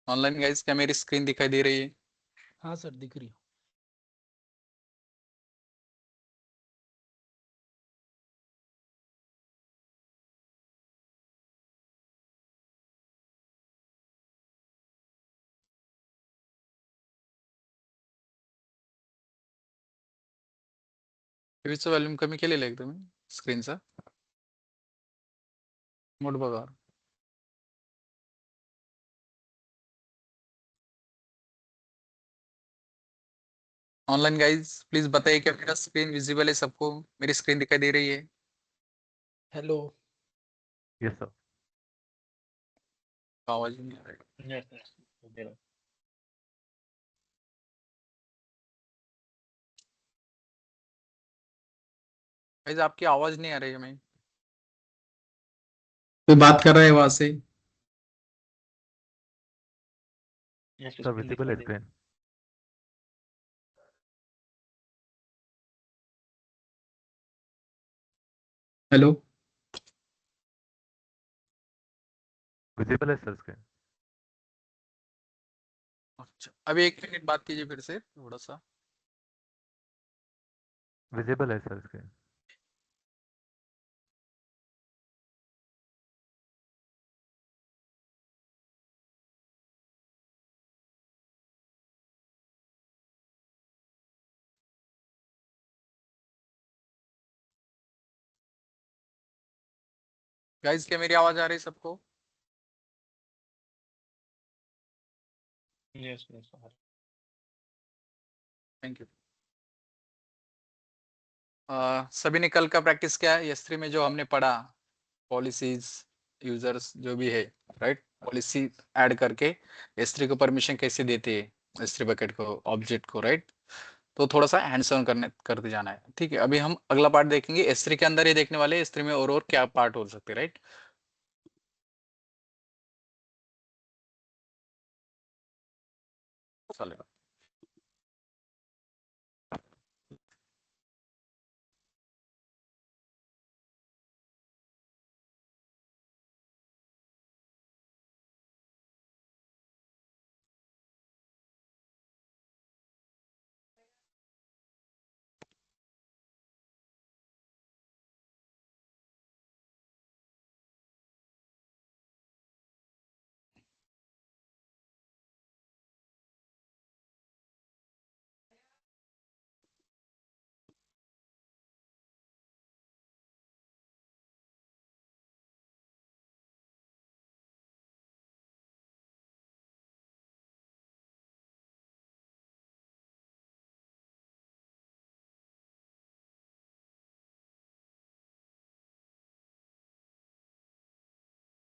Online guys, क्या मेरी screen दिखाई दे रही है? हाँ सर, दिख रही हो। टीव्हीचं व्हॉल्यूम कमी केलेलं आहे तुम्ही स्क्रीनचा? मोड बघा. ऑनलाइन गाइस प्लीज बताइए क्या मेरा स्क्रीन विजिबल है सबको? मेरी स्क्रीन दिखाई दे रही है? हेलो। Yes sir. आवाज नहीं आ रहा है. Yes sir. गाइस आपकी आवाज नहीं आ रही है. मैं कोई बात कर रहा है वहां से? सर विजिबल है स्क्रीन. हेलो. विजिबल है सर स्क्रीन. अच्छा, अभी 1 मिनट बात कीजिए फिर से थोड़ा सा. विजिबल है सर स्क्रीन. गाइस क्या मेरी आवाज आ रही है सबको? Yes yes sir. Thank you. सभी ने कल का प्रैक्टिस किया है S3 में जो हमने पढ़ा? पॉलिसीज, यूजर्स जो भी है, राइट? पॉलिसी ऐड करके S3 को परमिशन कैसे देते हैं, S3 बकेट को, ऑब्जेक्ट को, राइट? तो थोड़ा सा हैंड्स ऑन करते जाना है. ठीक है, अभी हम अगला पार्ट देखेंगे. S3 के अंदर ही देखने वाले S3 में और क्या पार्ट हो सकते, राइट? चलेगा.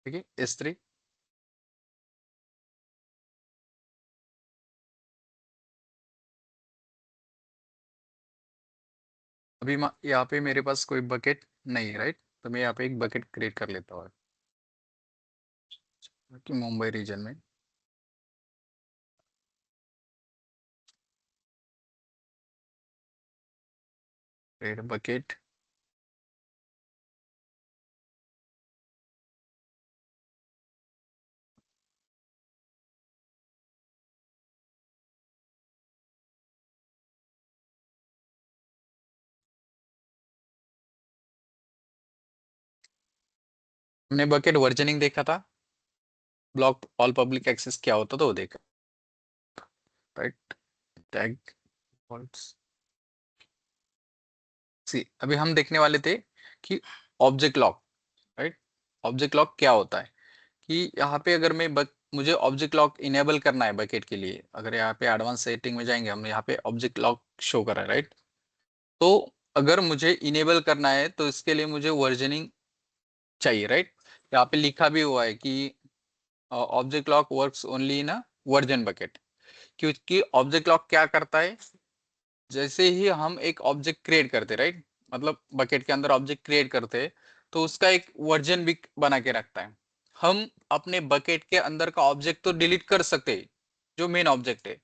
ठीक है, S3. अभी यहाँ पे मेरे पास कोई बकेट नहीं है, राइट? तो मैं यहाँ पे एक बकेट क्रिएट कर लेता हूँ कि मुंबई रीजन में. Create bucket. हमने बकेट वर्जनिंग देखा था, ब्लॉक ऑल पब्लिक एक्सेस क्या होता था वो देखा, राइट? टैग सी. अभी हम देखने वाले थे कि object lock, right? Object lock क्या होता है कि यहाँ पे अगर मुझे ऑब्जेक्ट लॉक इनेबल करना है बकेट के लिए. अगर यहाँ पे एडवांस सेटिंग में जाएंगे हम, यहाँ पे ऑब्जेक्ट लॉक शो कर रहा है, राइट? तो अगर मुझे इनेबल करना है तो इसके लिए मुझे वर्जनिंग चाहिए, राइट? यहाँ पे लिखा भी हुआ है कि object lock works only in a version bucket. क्योंकि ऑब्जेक्ट लॉक क्या करता है, जैसे ही हम एक ऑब्जेक्ट क्रिएट करते, राइट? मतलब बकेट के अंदर ऑब्जेक्ट क्रिएट करते हैं तो उसका एक वर्जन भी बना के रखता है. हम अपने बकेट के अंदर का ऑब्जेक्ट तो डिलीट कर सकते हैं, जो मेन ऑब्जेक्ट है,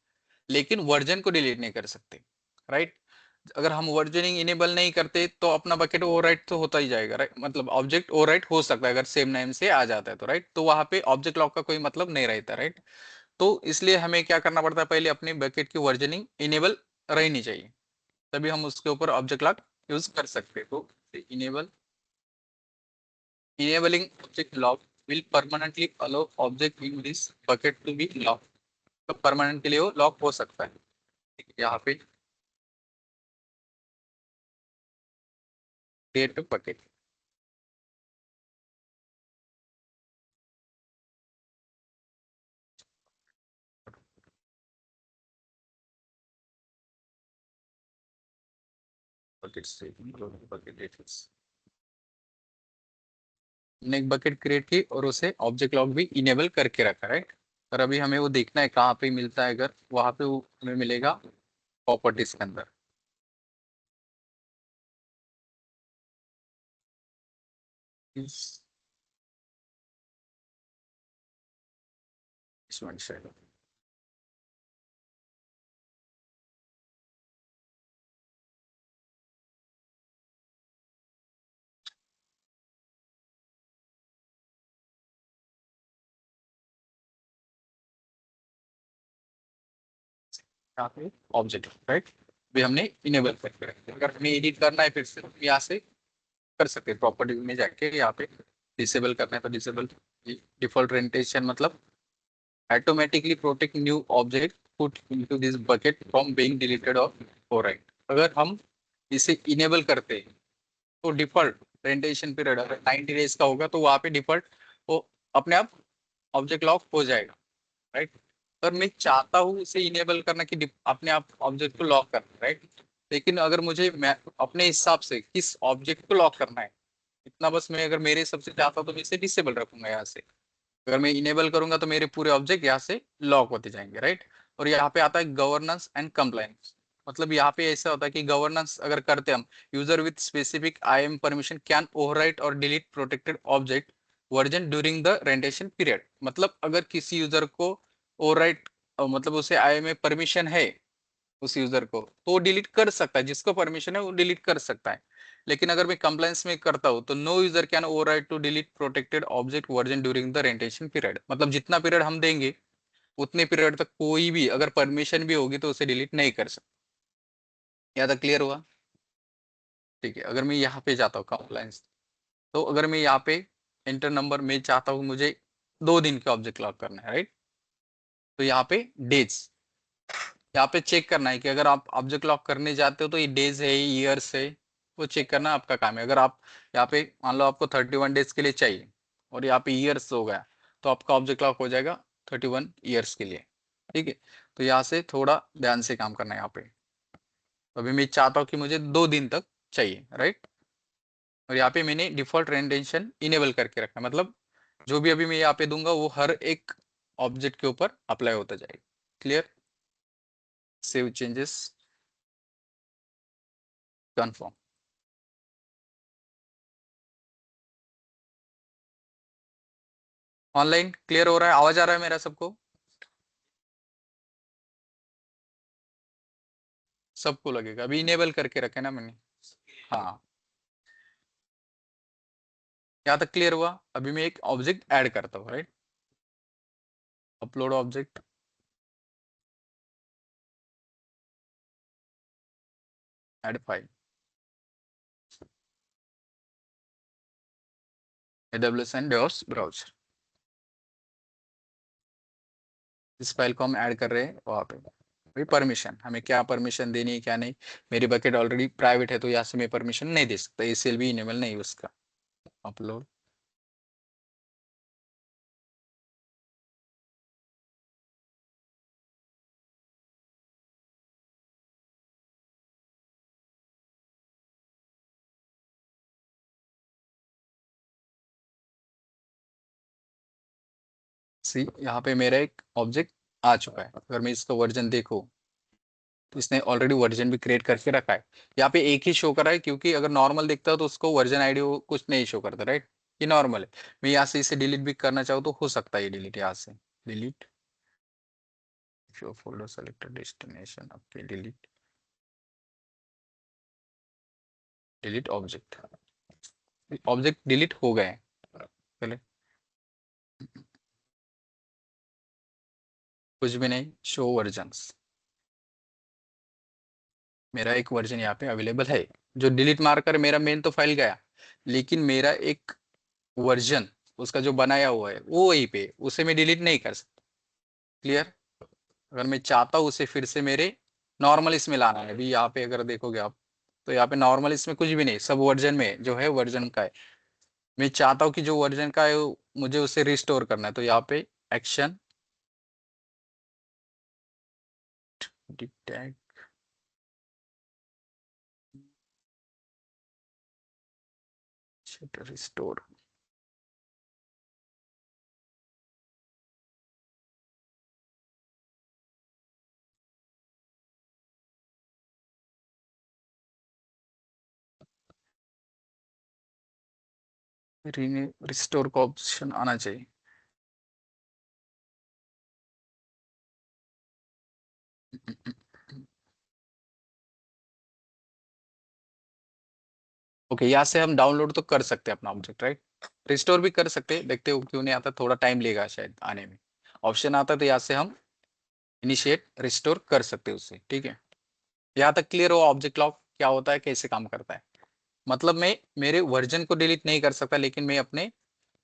लेकिन वर्जन को डिलीट नहीं कर सकते, राइट? अगर हम वर्जनिंग इनेबल नहीं करते तो अपना बकेट ओवरराइट तो होता ही जाएगा, राइट? मतलब ऑब्जेक्ट ओवरराइट हो सकता है अगर सेम नेम से आ जाता है तो, राइट? तो वहां पे ऑब्जेक्ट लॉक का कोई मतलब नहीं रहता, राइट? तो इसलिए हमें क्या करना पड़ता है, पहले अपनी बकेट की वर्जनिंग इनेबल रहनी चाहिए, तभी हम उसके ऊपर ऑब्जेक्ट लॉक यूज कर सकते हैं। तो enabling object lock will permanently allow object in this bucket to be locked। तो परमानेंट के लिए वो लॉक हो सकता है। ठीक है, यहाँ पे क्रिएट बकेट, बकेट से बकेट डिटेल्स, हमने एक बकेट क्रिएट की और उसे ऑब्जेक्ट लॉक भी इनेबल करके रखा, राइट। और अभी हमें वो देखना है कहाँ पे मिलता है, अगर वहां पे वो हमें मिलेगा प्रॉपर्टीज के अंदर। इस one से यहाँ पे ऑब्जेक्ट, राइट, भी हमने इनेबल करके रखा है। अगर हमें एडिट करना है फिर से हम यहाँ से कर सकते हैं, प्रॉपर्टी में जाके यहाँ पे डिसेबल करना है तो डिसेबल। डिफॉल्ट रेंटेशन मतलब automatically protect new object put into this bucket from being deleted और ओवरराइट। अगर हम इसे इनेबल करते हैं तो डिफॉल्ट रेंटेशन पीरियड अगर 90 डेज का होगा तो वहां पे डिफॉल्ट वो अपने आप ऑब्जेक्ट लॉक हो जाएगा, राइट। पर मैं चाहता हूँ इसे इनेबल करना कि अपने आप ऑब्जेक्ट को लॉक करना, राइट। लेकिन अगर मुझे मैं अपने हिसाब से किस ऑब्जेक्ट को लॉक करना है इतना बस मैं अगर मेरे हिसाब से चाहता हूँ तो मैं इसे डिसेबल रखूंगा यहाँ से। अगर मैं इनेबल करूंगा तो मेरे पूरे ऑब्जेक्ट यहाँ से लॉक होते जाएंगे, राइट। और यहाँ पे आता है गवर्नेंस एंड कंप्लायंस। मतलब यहाँ पे ऐसा होता है कि गवर्नेंस अगर करते हम, user with specific IAM permission can overwrite or delete protected object version during the retention period. मतलब अगर किसी यूजर को ओवरराइट, मतलब उसे IAM में परमिशन है उस यूजर को, तो वो डिलीट कर सकता है, जिसको परमिशन है वो डिलीट कर सकता है। लेकिन अगर मैं कंप्लायंस में करता हूँ तो no user can override to delete protected object version during the retention period. मतलब जितना पीरियड हम देंगे उतने पीरियड तक कोई भी अगर परमिशन भी होगी तो उसे डिलीट नहीं कर सकता। या तक क्लियर हुआ? ठीक है, अगर मैं यहाँ पे जाता हूँ कंप्लायंस, तो अगर मैं यहाँ पे एंटर नंबर में चाहता हूँ मुझे 2 दिन के ऑब्जेक्ट लॉक करना है, राइट। तो यहाँ पे डेज, यहाँ पे चेक करना है कि अगर आप ऑब्जेक्ट लॉक करने जाते हो तो ये डेज है ईयर्स है, वो चेक करना आपका काम है। अगर आप यहाँ पे मान लो आपको 31 डेज के लिए चाहिए और यहाँ पे ईयर्स हो गया तो आपका ऑब्जेक्ट लॉक हो जाएगा 31 ईयर्स के लिए। ठीक है, तो यहाँ से थोड़ा ध्यान से काम करना है यहाँ पे। तो अभी मैं चाहता हूँ कि मुझे 2 दिन तक चाहिए, राइट। और यहाँ पे मैंने डिफॉल्ट रेंडेशन इनेबल करके रखा, मतलब जो भी अभी मैं यहाँ पे दूंगा वो हर एक ऑब्जेक्ट के ऊपर अप्लाई होता जाएगा। Clear? Save changes, confirm. Online clear हो रहा है? आवाज आ रहा है मेरा सबको? सबको लगेगा, अभी इनेबल करके रखे ना मैंने। हाँ, यहाँ तक क्लियर हुआ। अभी मैं एक ऑब्जेक्ट ऐड करता हूँ, right. Upload object, add file, AWS and DevOps browser. इस फाइल को हम ऐड कर रहे हैं वहां पे। अभी परमिशन, हमें क्या परमिशन देनी है क्या नहीं। मेरी बकेट ऑलरेडी प्राइवेट है तो यहाँ से मैं परमिशन नहीं दे सकता, ACL भी इनेबल नहीं उसका। अपलोड, सी यहाँ पे मेरा एक ऑब्जेक्ट आ चुका है। अगर मैं इसका वर्जन देखूँ तो इसने ऑलरेडी वर्जन भी क्रिएट करके रखा है। यहाँ पे एक ही शो कर रहा है क्योंकि अगर नॉर्मल दिखता है तो उसको वर्जन आईडी कुछ नहीं शो करता, राइट। ये नॉर्मल है। मैं यहाँ से इसे डिलीट भी करना चाहूँ तो हो सकता है ये डिलीट, यहाँ से delete, show folder selected destination, okay delete, delete object. Object delete हो गए हैं पहले। कुछ भी नहीं, शो वर्जन्स। मेरा एक वर्जन यहाँ पे अवेलेबल है, जो डिलीट मारकर मेरा मेन तो फाइल गया, लेकिन मेरा एक वर्जन उसका जो बनाया हुआ है वो वहीं पे, उसे मैं डिलीट नहीं कर सकता। क्लियर? अगर मैं चाहता हूँ उसे फिर से मेरे नॉर्मल इसमें लाना है, अभी यहाँ पे अगर देखोगे आप तो यहाँ पे नॉर्मल इसमें कुछ भी नहीं, सब वर्जन में जो है वर्जन का है। मैं चाहता हूँ कि जो वर्जन का है मुझे उसे रिस्टोर करना है, तो यहाँ पे एक्शन डिटेक्ट रिस्टोर। रिस्टोर का ऑप्शन आना चाहिए। ओके, यहाँ से हम डाउनलोड तो कर सकते हैं अपना ऑब्जेक्ट, राइट? रिस्टोर भी कर सकते हैं, देखते हो क्यों नहीं आता, थोड़ा टाइम लेगा शायद आने में। ऑप्शन आता है तो यहाँ से हम इनिशिएट रिस्टोर कर सकते हैं उससे, ठीक है। यहाँ तक क्लियर हो ऑब्जेक्ट लॉक क्या होता है, कैसे काम करता है? मतलब मैं मेरे वर्जन को डिलीट नहीं कर सकता, लेकिन मैं अपने,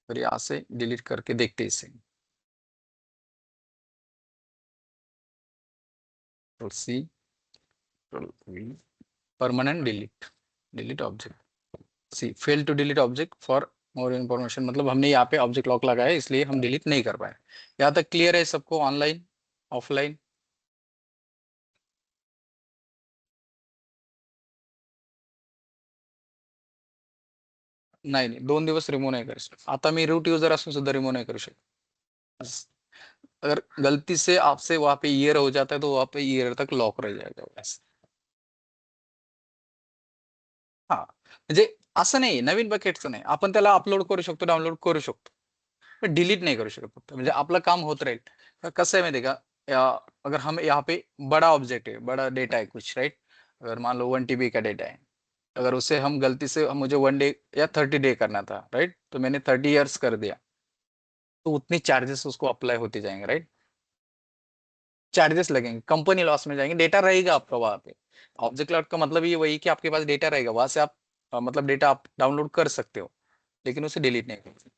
फिर यहाँ से डिलीट करके देखते इसे। See permanent delete, delete object. See fail to delete object for more information, मतलब हमने यहाँ पे ऑब्जेक्ट लॉक लगाया है इसलिए हम डिलीट नहीं कर पाए। यहाँ तक क्लियर है सबको? Online offline? नाही नाही, 2 दिवस रिमूव्ह नाही करू शकत, आता मी रूट यूजर असून सुद्धा रिमूव्ह नहीं करू शकत। अगर गलती से आपसे वहां पे ईयर हो जाता है तो वहां पे ईयर तक लॉक रह जाएगा बस। हा, म्हणजे असं नाही नवीन बकेटचं नाही, आपण त्याला अपलोड करू शकतो, डाउनलोड करू शकतो, पण डिलीट नहीं करू शकत फक्त, म्हणजे आपलं काम होत राहील। कसं आहे माहिती का, अगर हम यहाँ पे बड़ा ऑब्जेक्ट है, बड़ा डेटा है कुछ, राइट? अगर मान लो 1 TB का डेटा है, अगर उसे हम गलती से मुझे 1 डे या 30 डे करना था, राइट? तो मैंने 30 years कर दिया, तो उतने चार्जेस उसको अप्लाई होते जाएंगे, राइट? चार्जेस लगेंगे, कंपनी लॉस में जाएंगे, डेटा रहेगा आपका वहां पे। ऑब्जेक्ट क्लाउड का मतलब ये वही कि आपके पास डेटा रहेगा, वहां से आप मतलब डेटा आप डाउनलोड कर सकते हो, लेकिन उसे डिलीट नहीं कर सकते।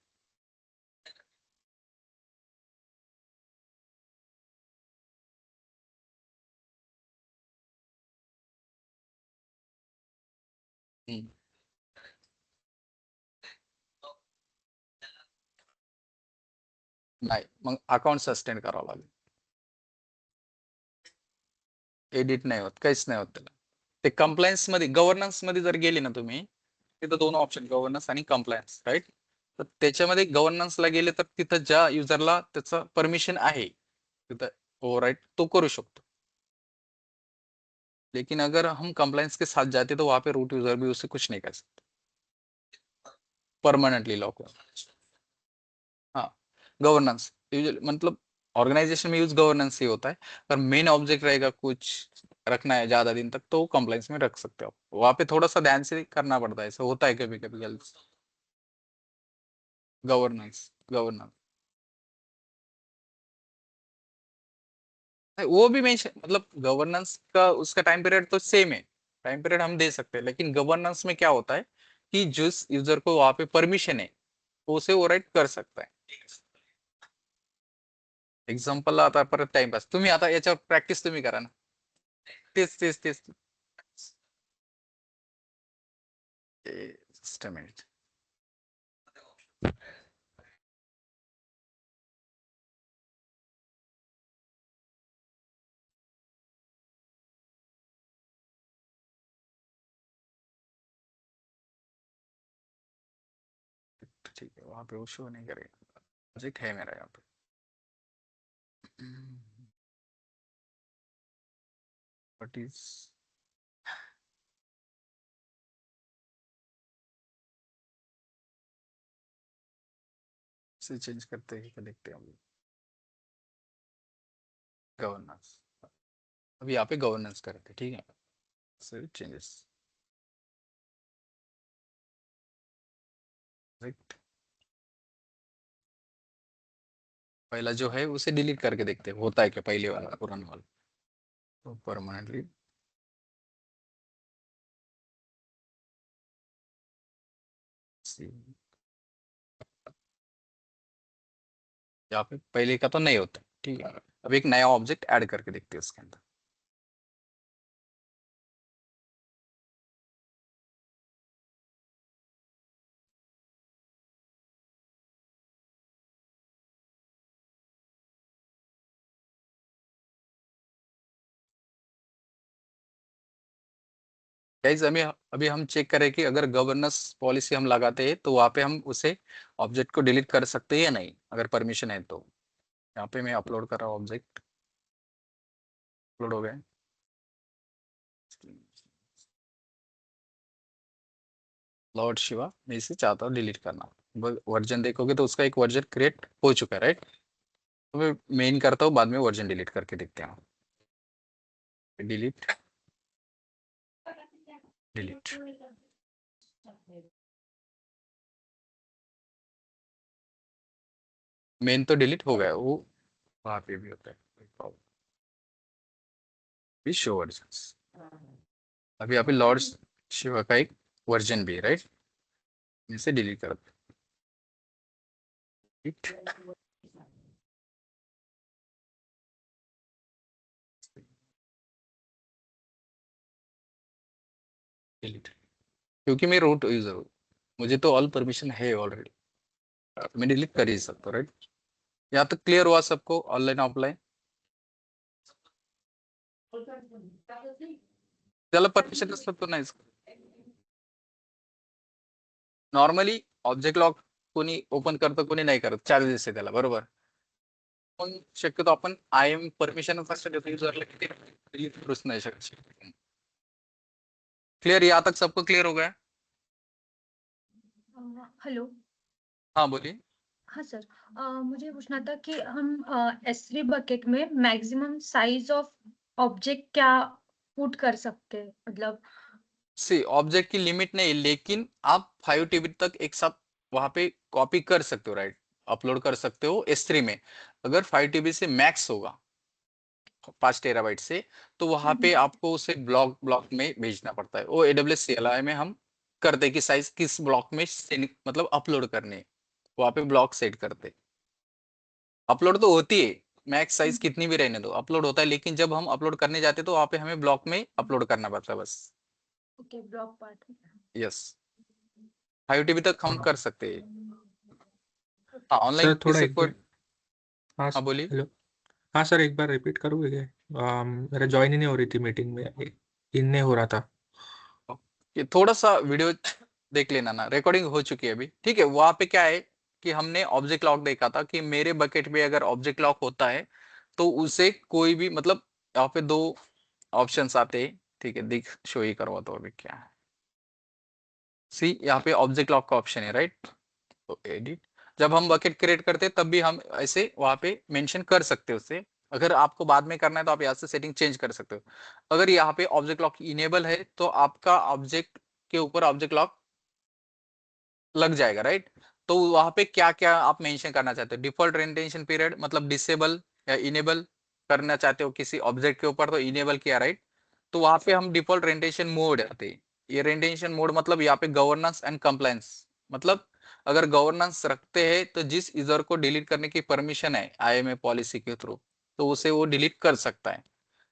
हम्म, नाही, मग अकाउंट सस्टेन करावं लागेल, एडिट नाही होत, काहीच नाही होत त्याला। ते कंप्लायन्स मध्ये, गव्हर्नन्स मध्ये जर गेले ना तुम्ही, तिथं 2 ऑप्शन, गव्हर्नन्स आणि कंप्लायन्स, राईट? तर त्याच्यामध्ये गव्हर्नन्सला गेले तर तिथं ज्या युजरला त्याचं परमिशन आहे तिथं, हो राईट, तो करू शकतो। लेकिन अगर हम कंप्लायंस के साथ जाते तो वहां पे रूट यूजर भी उससे कुछ नहीं कर सकते, परमानेंटली लॉक हो। हाँ, गवर्नेंस मतलब ऑर्गेनाइजेशन में यूज गवर्नेंस ही होता है। अगर मेन ऑब्जेक्ट रहेगा कुछ रखना है ज्यादा दिन तक तो कंप्लाइंस में रख सकते हो आप, वहां पे थोड़ा सा ध्यान से करना पड़ता है, ऐसा होता है कभी कभी गलती। गवर्नेंस, गवर्नेंस वो भी मेंशन, मतलब गवर्नेंस का उसका टाइम पीरियड तो सेम है, टाइम पीरियड हम दे सकते हैं, लेकिन गवर्नेंस में क्या होता है कि जिस यूजर को वहां पे परमिशन है वो उसे ओवरराइड कर सकता है। एक्झाम्पल आता परत टाइमपास, तुम्ही आता याच्यावर प्रॅक्टिस तुम्ही करा ना, तेच तेच तेच। जस्ट अ मिनिट, ठीक है, वहां पे वो शो नहीं करेगा, प्रोजेक्ट है मेरा यहाँ पे। व्हाट इज, से चेंज करते हैं क्या, देखते हैं हम गवर्नेंस। अभी यहाँ पे गवर्नेंस करते, ठीक है, से चेंजेस, राइट? पहला जो है उसे डिलीट करके देखते हैं होता है क्या पहले वाला पुराना वाला। तो परमानेंटली यहाँ पे पहले का तो नहीं होता, ठीक है। अब एक नया ऑब्जेक्ट ऐड करके देखते हैं उसके अंदर। गाइस अभी हम चेक करें कि अगर गवर्नेंस पॉलिसी हम लगाते हैं तो वहां पे हम उसे ऑब्जेक्ट को डिलीट कर सकते हैं या नहीं, अगर परमिशन है तो। यहाँ पे मैं अपलोड कर रहा हूँ, ऑब्जेक्ट अपलोड हो गया। लॉर्ड शिवा, मैं इसे चाहता हूँ डिलीट करना। वर्जन देखोगे तो उसका एक वर्जन क्रिएट हो चुका है, राइट। तो मैं मेन करता हूँ, बाद में वर्जन डिलीट करके देखते हैं। डिलीट डिलीट मेन तो डिलीट हो गया, वो वहां पे भी होता है भी शो वर्जन। अभी यहाँ पे लॉर्ड शिवा का एक वर्जन भी है, राइट। इसे डिलीट कर डिलीट, क्योंकि मैं रूट यूजर हूँ, मुझे तो ऑल परमिशन है ऑलरेडी, मैं डिलीट कर ही सकता हूँ, राइट। यहाँ तक क्लियर हुआ सबको, ऑनलाइन ऑफलाइन। त्याला परमिशन असतात तो नाही, नॉर्मली ऑब्जेक्ट लॉक कोणी ओपन करतं कोणी नाही करत, चार्जेस आहे त्याला, बरोबर. पण शक्यतो आपण आय एम परमिशन फर्स्ट देतो यूजरला, किती करूच नाही शकत। क्लियर, यहाँ तक सबको क्लियर हो गया? हेलो। हाँ बोलिए। हाँ सर, मुझे पूछना था कि हम S3 बकेट में मैक्सिमम साइज ऑफ ऑब्जेक्ट क्या पुट कर सकते हैं, मतलब। सी ऑब्जेक्ट की लिमिट नहीं, लेकिन आप 5 TB तक एक साथ वहां पे कॉपी कर सकते हो, राइट। अपलोड कर सकते हो S3 में। अगर 5 TB से मैक्स होगा 5 टेराबाइट से, तो वहां पे आपको उसे ब्लॉक ब्लॉक में भेजना पड़ता है। वो AWS CLI में हम करते कि साइज किस ब्लॉक में मतलब अपलोड करने, वहां पे ब्लॉक सेट करते। अपलोड तो होती है, मैक्स साइज कितनी भी रहने दो अपलोड होता है, लेकिन जब हम अपलोड करने जाते तो वहां पे हमें ब्लॉक में अपलोड करना पड़ता है बस। Okay, block part. Yes, 5 TB तक हम कर सकते हैं। हाँ, ऑनलाइन सर थोड़ा किसी एक को। बार। हाँ हाँ बोलिए। हेलो। हाँ सर, एक बार रिपीट करोगे क्या? मेरा ज्वाइन ही नहीं हो रही थी मीटिंग में, इन नहीं हो रहा था। ये थोड़ा सा वीडियो देख लेना ना, रिकॉर्डिंग हो चुकी है अभी, ठीक है। वहां पे क्या है कि हमने ऑब्जेक्ट लॉक देखा था कि मेरे बकेट में अगर ऑब्जेक्ट लॉक होता है तो उसे कोई भी मतलब, यहाँ पे दो ऑप्शंस आते हैं, ठीक है। दिख शो ही करवा तो अभी क्या है, सी यहाँ पे ऑब्जेक्ट लॉक का ऑप्शन है, राइट। तो एडिट, जब हम बकेट क्रिएट करते हैं तब भी हम ऐसे वहां पे मेंशन कर सकते हो उसे। अगर आपको बाद में करना है तो आप यहाँ से सेटिंग चेंज कर सकते हो। अगर यहाँ पे ऑब्जेक्ट लॉक इनेबल है तो आपका ऑब्जेक्ट के ऊपर ऑब्जेक्ट लॉक लग जाएगा, राइट। तो वहां पे क्या क्या आप मेंशन करना चाहते हो, डिफॉल्ट रेंटेशन पीरियड मतलब डिसेबल या इनेबल करना चाहते हो किसी ऑब्जेक्ट के ऊपर, तो इनेबल किया, राइट। तो वहां पे हम डिफॉल्ट रेंटेशन मोड आते हैं। ये रेंटेशन मोड मतलब यहाँ पे गवर्नेंस एंड कंप्लायंस, मतलब अगर गवर्नेंस रखते हैं तो जिस यूजर को डिलीट करने की परमिशन है IMA पॉलिसी के थ्रू, तो उसे वो डिलीट कर सकता है।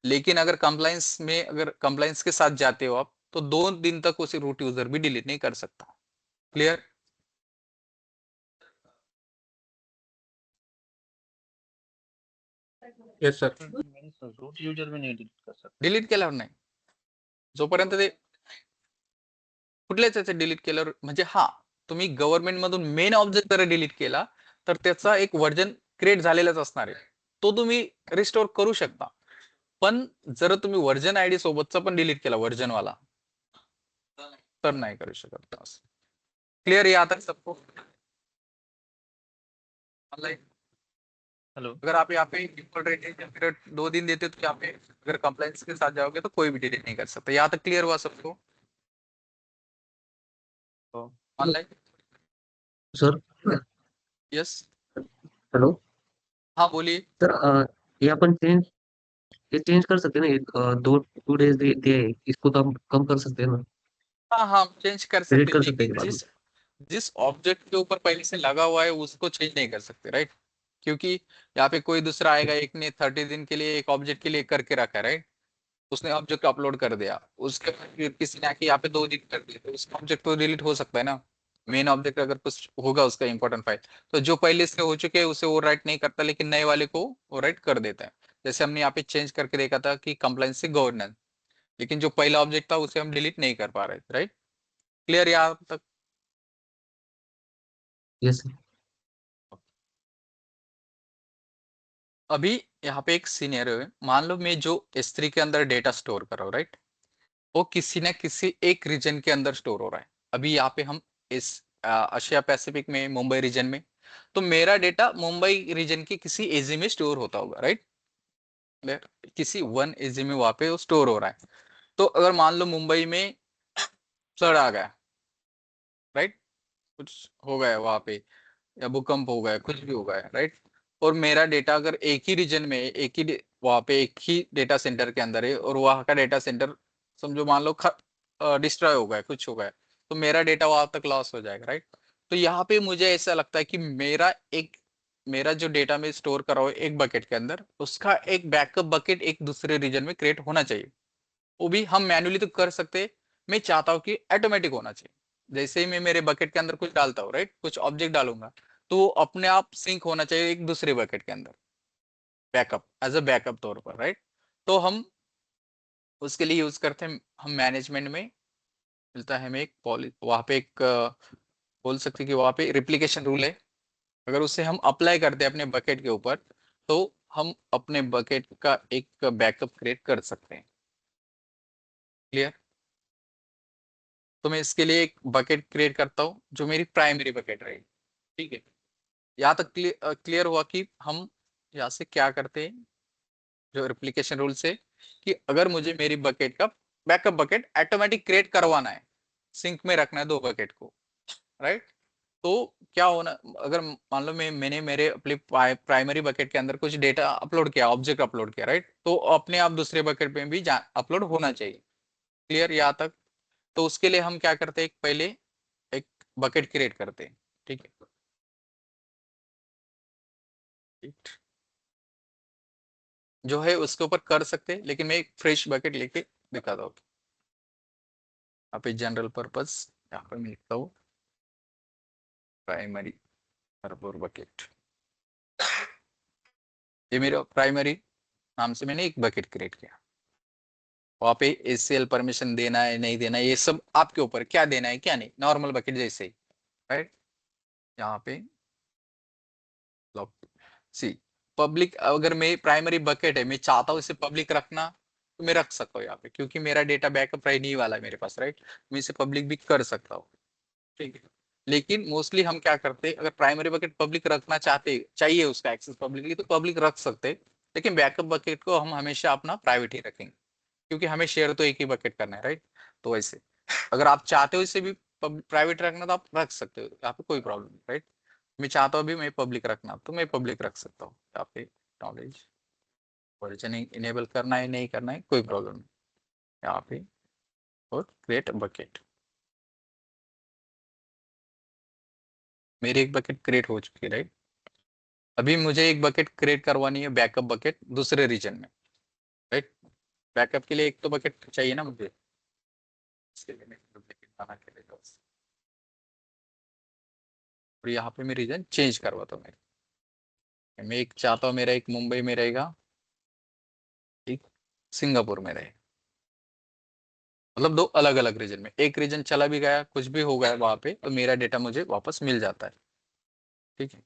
लेकिन अगर कंप्लायंस में, अगर कंप्लायंस के साथ जाते हो आप, तो 2 दिन तक उसे रूट यूजर भी डिलीट नहीं कर सकता। Clear? Yes sir. Root user में नहीं डिलीट कर सकता। डिलीट केल्यावर नाही, जोपर्यंत ते कुठल्याच याचे डिलीट केल्यावर, म्हणजे हा, तुम्ही गव्हर्नमेंट मधून मेन ऑब्जेक्ट जर डिलीट केला तर त्याचा एक व्हर्जन क्रिएट झालेलाच असणार आहे, तो तुम्ही रिस्टोर करू शकता। पण जर तुम्ही व्हर्जन आयडी सोबतचा पण डिलीट केला व्हर्जन वाला, तर नाही करू शकत। क्लियर है आता सबको? हेलो। अगर आप यहाँ पे डिफॉल्ट रेंटेशन पीरियड 2 दिन देते तो यहाँ पे अगर कंप्लायंस के साथ जाओगे तो कोई भी डिलीट नहीं कर सकता। यहाँ तक क्लियर हुआ सबको ऑनलाइन? Sir yes. हेलो। हाँ बोलिए। सर ये अपन चेंज कर सकते हैं ना, 2 डेज दिए है, इसको तो हम कम कर सकते हैं ना, हाँ हाँ चेंज कर डिलीट सकते हैं, कर सकते हैं लेकिन बाद में। जिस जिस ऑब्जेक्ट के ऊपर पहले से लगा हुआ है उसको चेंज नहीं कर सकते, राइट? क्योंकि यहाँ पे कोई दूसरा आएगा, एक ने 30 दिन के लिए एक ऑब्जेक्ट के लिए करके रखा है, राइट? उसने ऑब्जेक्ट अपलोड कर दिया, उसके बाद फिर किसी ने आके यहाँ पे 2 दिन कर दिया, तो उस ऑब्जेक्ट तो डिलीट हो सकता है ना। मेन ऑब्जेक्ट अगर कुछ होगा उसका इंपॉर्टेंट फाइल, तो जो पहले से हो चुके हैं उसे वो राइट नहीं करता, लेकिन नए वाले को वो राइट कर देता है। जैसे हमने यहाँ पे चेंज करके देखा था कि कंप्लायंस से गवर्नेंस, लेकिन जो पहला ऑब्जेक्ट था उसे हम डिलीट नहीं कर पा रहे, राइट? क्लियर यहाँ तक? Yes sir. अभी यहाँ पे एक सिनेरियो है, मान लो मैं जो S3 के अंदर डेटा स्टोर कर रहा हूँ, राइट? वो किसी न किसी एक रीजन के अंदर स्टोर हो रहा है। अभी यहाँ पे हम इस एशिया पैसिफिक में, मुंबई रीजन में, तो मेरा डेटा मुंबई रीजन की किसी एजी में स्टोर होता होगा, राइट? किसी वन एजी में वहां पे वो स्टोर हो रहा है। तो अगर मान लो मुंबई में फ्लड आ गया, राइट? कुछ हो गया वहां पे, या भूकंप हो गया, कुछ भी हो गया, राइट? और मेरा डेटा अगर एक ही रीजन में, वहां पे एक ही डेटा सेंटर के अंदर है, और वहां का डेटा सेंटर समझो मान लो डिस्ट्रॉय हो गया, कुछ हो गया, तो मेरा डेटा वहां तक लॉस हो जाएगा, राइट? तो यहाँ पे मुझे ऐसा लगता है कि मेरा जो डेटा में स्टोर करा हुआ है एक बकेट के अंदर, उसका एक बैकअप बकेट एक दूसरे रीजन में क्रिएट होना चाहिए। वो भी हम मैन्युअली तो कर सकते हैं, मैं चाहता हूँ कि ऑटोमेटिक होना चाहिए। जैसे ही मैं मेरे बकेट के अंदर कुछ डालता हूँ, राइट, कुछ ऑब्जेक्ट डालूंगा, तो वो अपने आप सिंक होना चाहिए एक दूसरे बकेट के अंदर, बैकअप, एज अ बैकअप तौर पर, राइट? तो हम उसके लिए यूज करते हैं, हम मैनेजमेंट में मिलता है हमें एक पॉलि, वहां पे एक बोल सकते हैं कि वहां पे रिप्लिकेशन रूल है। अगर उसे हम अप्लाई करते हैं अपने बकेट के ऊपर, तो हम अपने बकेट का एक बैकअप क्रिएट कर सकते हैं। क्लियर? तो मैं इसके लिए एक बकेट क्रिएट करता हूँ जो मेरी प्राइमरी बकेट रहेगी, ठीक है? यहाँ तक क्लियर हुआ कि हम यहाँ से क्या करते हैं, जो रिप्लिकेशन रूल से, कि अगर मुझे मेरी बकेट का बैकअप बकेट ऑटोमेटिक क्रिएट करवाना है, सिंक में रखना है दो बकेट को, राइट? तो क्या होना, अगर मान लो मैंने मेरे अपने प्राइमरी बकेट के अंदर कुछ डेटा अपलोड किया, ऑब्जेक्ट अपलोड किया, राइट, तो अपने आप दूसरे बकेट में भी अपलोड होना चाहिए। क्लियर यहाँ तक? तो उसके लिए हम क्या करते हैं, पहले एक बकेट क्रिएट करते हैं, ठीक है? ठीक। जो है उसके ऊपर कर सकते हैं, लेकिन मैं एक फ्रेश बकेट लेके दिखाता हूँ। यहाँ पे जनरल पर्पस, यहाँ पे मैं लिखता हूँ प्राइमरी सर्वर बकेट। ये मेरा प्राइमरी नाम से मैंने एक बकेट क्रिएट किया। वहाँ पे ACL परमिशन देना है नहीं देना है, ये सब आपके ऊपर, क्या देना है क्या नहीं, नॉर्मल बकेट जैसे ही, राइट? यहाँ पे लॉक सी पब्लिक, अगर मैं प्राइमरी बकेट है, मैं चाहता हूँ इसे पब्लिक रखना, तो मैं रख सकता हूँ यहाँ पे, क्योंकि मेरा डेटा बैकअप रहने ही वाला है मेरे पास, राइट? मैं इसे पब्लिक भी कर सकता हूँ, ठीक है? लेकिन मोस्टली हम क्या करते हैं, अगर प्राइमरी बकेट पब्लिक रखना चाहते चाहिए उसका एक्सेस पब्लिकली, तो पब्लिक रख सकते हैं, लेकिन बैकअप बकेट को हम हमेशा अपना प्राइवेट ही रखेंगे, क्योंकि हमें शेयर तो एक ही बकेट करना है, राइट? तो वैसे अगर आप चाहते हो इसे भी प्राइवेट रखना, तो आप रख सकते हो, यहाँ पे कोई प्रॉब्लम नहीं, राइट? मैं चाहता हूँ भी मैं पब्लिक रखना, तो मैं पब्लिक रख सकता हूँ यहाँ पे। नॉलेज वर्जनिंग इनेबल करना है नहीं करना है कोई प्रॉब्लम नहीं यहाँ पे। और क्रिएट बकेट, मेरी एक बकेट क्रिएट हो चुकी है, राइट? अभी मुझे एक बकेट क्रिएट करवानी है, बैकअप बकेट दूसरे रीजन में, राइट? बैकअप के लिए एक तो बकेट चाहिए ना मुझे, इसके लिए मैं बकेट बना के देता हूँ। और यहाँ पे मैं रीजन चेंज करवाता हूँ, मैं एक चाहता हूँ मेरा एक मुंबई में रहेगा, एक सिंगापुर में रहेगा, मतलब दो अलग अलग रीजन में। एक रीजन चला भी गया, कुछ भी हो गया वहां पे, तो मेरा डेटा मुझे वापस मिल जाता है, ठीक है?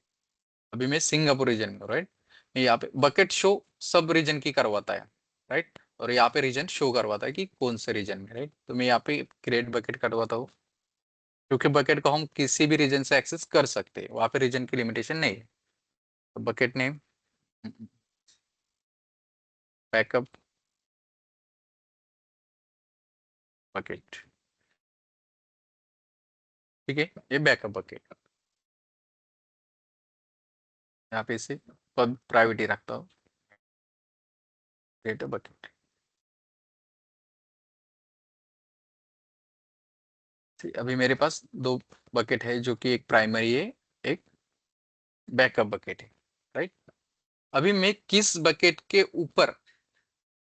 अभी मैं सिंगापुर रीजन में, राइट? यहाँ पे बकेट शो सब रीजन की करवाता है, राइट? और यहाँ पे रीजन शो करवाता है कि कौन से रीजन में, राइट? तो मैं यहाँ पे क्रिएट बकेट करवाता हूँ, क्योंकि बकेट को हम किसी भी रीजन से एक्सेस कर सकते हैं, वहां पे रीजन की लिमिटेशन नहीं है। तो बकेट नेम बैकअप बकेट, ठीक है? ये बैकअप बकेट, यहाँ पे इसे प्राइवेट ही रखता हूँ, क्रिएट अ बकेट। अभी मेरे पास दो बकेट है, जो कि एक प्राइमरी है, एक बैकअप बकेट है, राइट। अभी मैं किस बकेट के ऊपर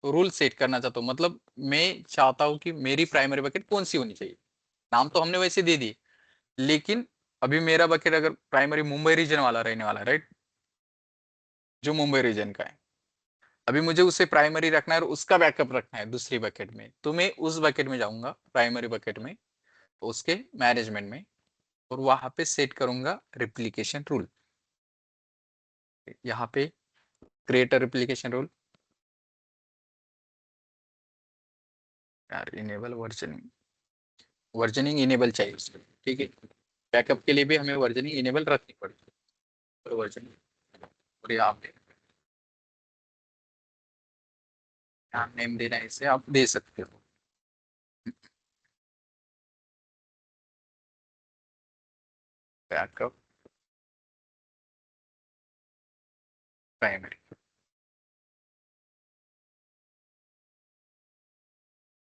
रूल सेट करना चाहता हूँ, मतलब मैं चाहता हूँ कि मेरी प्राइमरी बकेट कौन सी होनी चाहिए। नाम तो हमने वैसे दे दिए, लेकिन अभी मेरा बकेट अगर प्राइमरी मुंबई रीजन वाला रहने वाला है, राइट, जो मुंबई रीजन का है, अभी मुझे उसे प्राइमरी रखना है और उसका बैकअप रखना है दूसरी बकेट में, तो मैं उस बकेट में जाऊंगा, प्राइमरी बकेट में, उसके मैनेजमेंट में, और वहां पे सेट करूंगा रिप्लिकेशन रूल। यहाँ पे क्रिएट अ रिप्लिकेशन रूल, यार इनेबल वर्जनिंग इनेबल चाहिए उसमें, ठीक है। बैकअप के लिए भी हमें वर्जनिंग इनेबल रखनी पड़ेगी, तो वर्जनिंग, और यहाँ पे यहाँ नेम देना है, इसे आप दे सकते हो, backup primary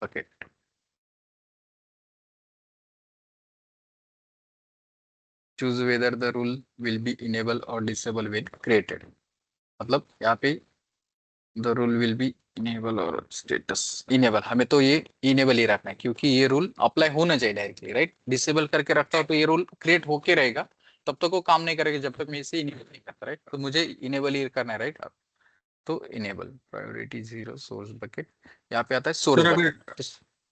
bucket. Choose whether the rule will be enable और डिसेबल व्हेन क्रिएटेड, मतलब यहाँ पे the rule will be enable और स्टेटस इनेबल, हमें तो ये इनेबल ही रखना है, क्योंकि ये रूल अप्लाई होना चाहिए डायरेक्टली, राइट। डिसेबल करके रखता हो तो ये रूल क्रिएट होके रहेगा, तब तक वो काम नहीं करेगा जब तक मैं इसे इनेबल नहीं करता, राइट। तो मुझे इनेबल ही करना है, राइट। तो इनेबल प्रायोरिटी 0 सोर्स बकेट, यहाँ पे आता है सोर्स सर अगर बकेट।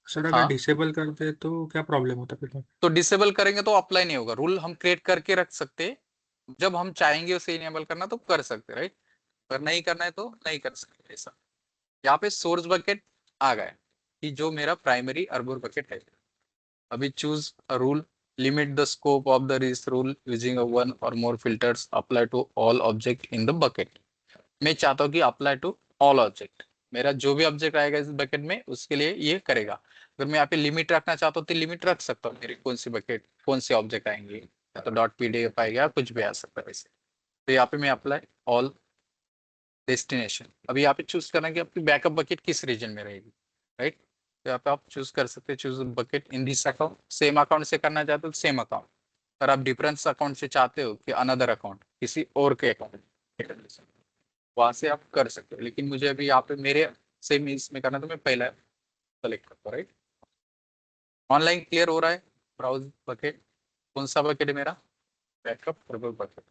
सर अगर हाँ, डिसेबल करते हैं तो क्या प्रॉब्लम होता है फिर? तो डिसेबल करेंगे तो अप्लाई नहीं होगा, रूल हम क्रिएट करके रख सकते हैं, जब हम चाहेंगे उसे इनेबल करना तो कर सकते, राइट। पर नहीं करना है तो नहीं कर सकते ऐसा। यहाँ पे सोर्स बकेट आ गया कि जो मेरा प्राइमरी अर्बोर बकेट है। अभी choose a rule, limit the scope of the this rule using one or more filters, apply to all object in the bucket. मैं चाहता हूँ कि अप्लाई टू ऑल ऑब्जेक्ट, मेरा जो भी ऑब्जेक्ट आएगा इस बकेट में उसके लिए ये करेगा। अगर मैं यहाँ पे लिमिट रखना चाहता हूँ तो लिमिट रख सकता हूँ, मेरी कौन सी बकेट कौन से ऑब्जेक्ट आएंगे, या तो डॉट पीडीएफ आएगा, कुछ भी आ सकता है वैसे। तो यहाँ पे मैं अप्लाई ऑल डेस्टिनेशन, अभी यहाँ पे चूज करना है कि आपकी बैकअप बकेट किस रीजन में रहेगी, राइट। तो यहाँ पे आप चूज कर सकते हैं, choose bucket in this account, same account से करना चाहते हो तो सेम अकाउंट, और आप डिफरेंस अकाउंट से चाहते हो कि अनदर अकाउंट किसी और के अकाउंट, वहां से आप कर सकते हो। लेकिन मुझे अभी यहाँ पे मेरे सेम इसमें करना है, तो मैं पहला सेलेक्ट करता हूँ, राइट। ऑनलाइन क्लियर हो रहा है, ब्राउज बकेट, कौन सा बकेट है मेरा, बैकअप बकेट,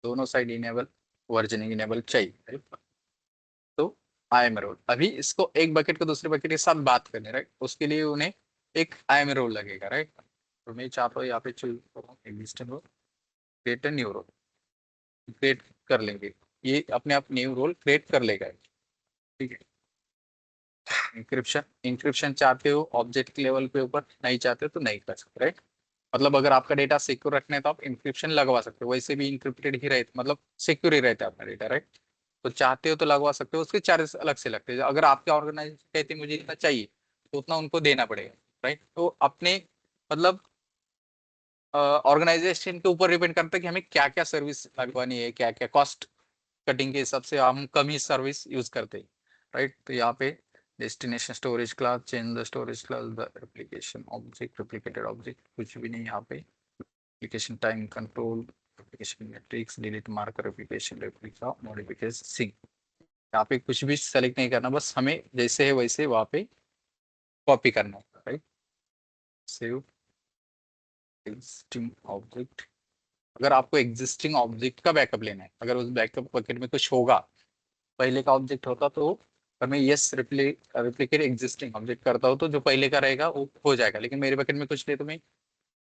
दोनों साइड इनेबल वर्जनिंग इनेबल चाहिए, राइट। तो आई एम रोल, अभी इसको एक बकेट को दूसरे बकेट के साथ बात करने, राइट, उसके लिए उन्हें एक आई एम रोल लगेगा, राइट। तो मैं चाहता हूँ यहाँ पे चूज करूँ existing role, create new role, create कर लेंगे, ये अपने आप न्यू रोल क्रिएट कर लेगा, ठीक है। इंक्रिप्शन, इंक्रिप्शन चाहते हो ऑब्जेक्ट लेवल पे ऊपर, नहीं चाहते हो तो नहीं कर सकते, राइट। मतलब अगर आपका डेटा सिक्योर रखना है तो आप इंक्रिप्शन लगवा सकते हो, वैसे भी इंक्रिप्टेड ही रहते, मतलब सिक्योर ही रहता है अपना डेटा, राइट। तो चाहते हो तो लगवा सकते हो, उसके चार्जेस अलग से लगते हैं, अगर आपके ऑर्गेनाइजेशन कहते हैं मुझे इतना चाहिए तो उतना उनको देना पड़ेगा, राइट। तो अपने मतलब ऑर्गेनाइजेशन के ऊपर डिपेंड करता है कि हमें क्या क्या सर्विस लगवानी है, क्या क्या कॉस्ट कटिंग के हिसाब से हम कम ही सर्विस यूज करते हैं, राइट। तो यहाँ पे destination storage class, change the storage class, the application object, replicated object, कुछ भी नहीं यहाँ पे। Application time control, application metrics, delete marker, application replica, modification sync, यहाँ पे कुछ भी सेलेक्ट नहीं करना, बस हमें जैसे है वैसे वहाँ पे कॉपी करना होगा, राइट। सेव एग्जिस्टिंग ऑब्जेक्ट, अगर आपको एग्जिस्टिंग ऑब्जेक्ट का बैकअप लेना है, अगर उस बैकअप बकेट में कुछ होगा, पहले का ऑब्जेक्ट होता तो अगर मैं यस रिप्लिकेट एग्जिस्टिंग ऑब्जेक्ट करता हूँ तो जो पहले का रहेगा वो हो जाएगा, लेकिन मेरे बकेट में कुछ नहीं तो मैं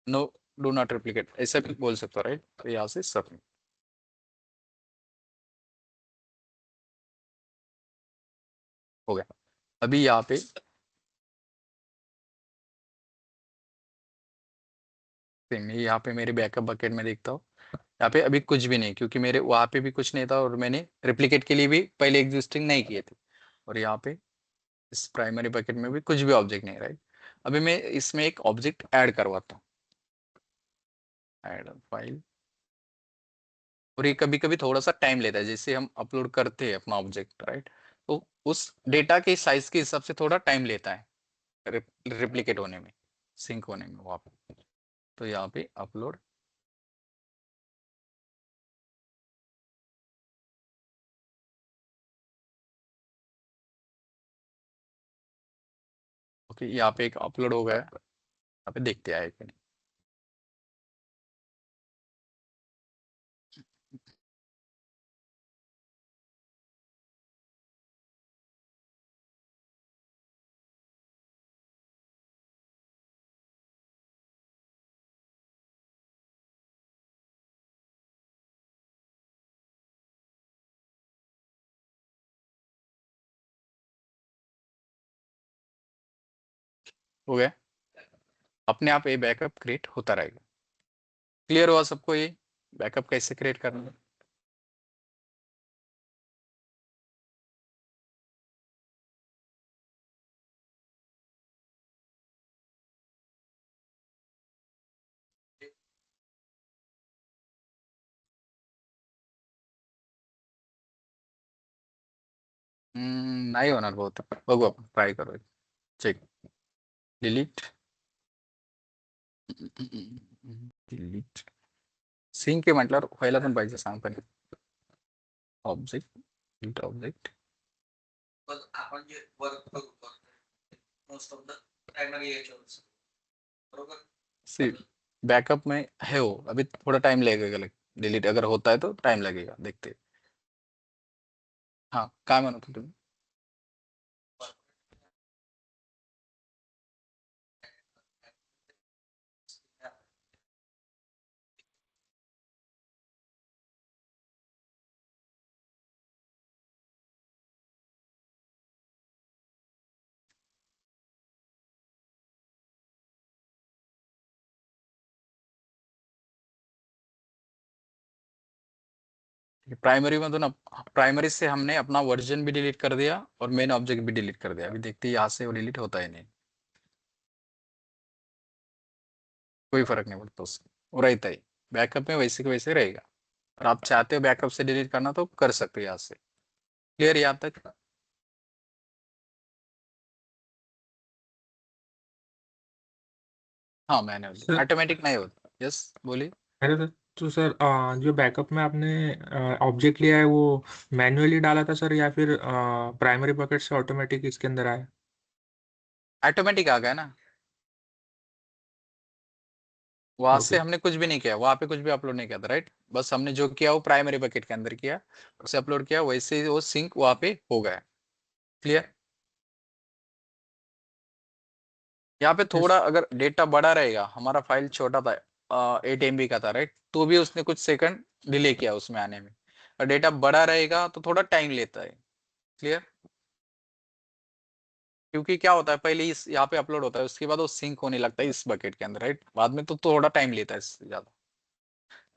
नो डू नॉट रिप्लिकेट ऐसा भी बोल सकता हूँ, राइट। तो यहाँ से सबमिट हो गया। अभी यहाँ पे मैं यहाँ पे मेरे बैकअप बकेट में देखता हूँ, यहाँ पे अभी कुछ भी नहीं, क्योंकि मेरे वहाँ पे भी कुछ नहीं था और मैंने रिप्लिकेट के लिए भी पहले एग्जिस्टिंग नहीं किए थे, और यहाँ पे इस प्राइमरी बकेट में भी कुछ भी ऑब्जेक्ट नहीं, राइट। अभी मैं इसमें एक ऑब्जेक्ट ऐड करवाता हूँ, ऐड फाइल, और ये कभी कभी थोड़ा सा टाइम लेता है, जैसे हम अपलोड करते हैं अपना ऑब्जेक्ट, राइट, तो उस डेटा के साइज के हिसाब से थोड़ा टाइम लेता है रिप्लिकेट होने में, सिंक होने में वहाँ पे। तो यहाँ पे अपलोड ओके, यहाँ पे एक अपलोड हो गया है, यहाँ पे देखते आए कि नहीं। हो गया, अपने आप ये बैकअप क्रिएट होता रहेगा। क्लियर हुआ सबको ये बैकअप कैसे क्रिएट करना है? नाही होणार बहुतेक, बघू आपण, ट्राय करू, चेक, डिलीट, डिलीट, सिंक आहे म्हटल्यावर व्हायला पण पाहिजे, सांगता नाही, ऑब्जेक्ट, डिलीट ऑब्जेक्ट, आपण जे वर्क करतो मोस्ट ऑफ द प्राइमरी एचओस, बरोबर, सी बैकअप में है वो, अभी थोड़ा टाइम लगेगा, डिलीट अगर होता है तो टाइम लगेगा, देखते। हाँ, काय म्हणत होते तुम्ही? प्राइमरी मधून प्राइमरी से हमने अपना वर्जन भी डिलीट कर दिया और मेन ऑब्जेक्ट भी डिलीट कर दिया, अभी देखते हैं यहाँ से वो डिलीट होता है नहीं, कोई फर्क नहीं पड़ता उससे, वो रहता ही बैकअप में वैसे के वैसे रहेगा। और आप चाहते हो बैकअप से डिलीट करना तो कर सकते हो यहाँ से। क्लियर यहाँ तक? हाँ, मैंने सर ऑटोमेटिक नहीं होता। यस, बोलिए। अरे सर, तो सर जो बैकअप में आपने ऑब्जेक्ट लिया है वो मैन्युअली डाला था सर, या फिर प्राइमरी बकेट से ऑटोमेटिक इसके अंदर आया? ऑटोमेटिक आ गया ना, वहां से ओके। हमने कुछ भी नहीं किया, वहां पे कुछ भी अपलोड नहीं किया था, राइट, बस हमने जो किया वो प्राइमरी बकेट के अंदर किया, उसे अपलोड किया, वैसे ही वो सिंक वहां पे हो गया। क्लियर? यहाँ पे यस। थोड़ा अगर डेटा बड़ा रहेगा, हमारा फाइल छोटा था, 8 MB का था, राइट, तो भी उसने कुछ सेकंड डिले किया उसमें आने में, और डेटा बड़ा रहेगा तो थोड़ा टाइम लेता है। क्लियर? क्योंकि क्या होता है, पहले इस यहाँ पे अपलोड होता है, उसके बाद वो सिंक होने लगता है इस बकेट के अंदर, राइट, बाद में तो थोड़ा टाइम लेता है इससे ज्यादा।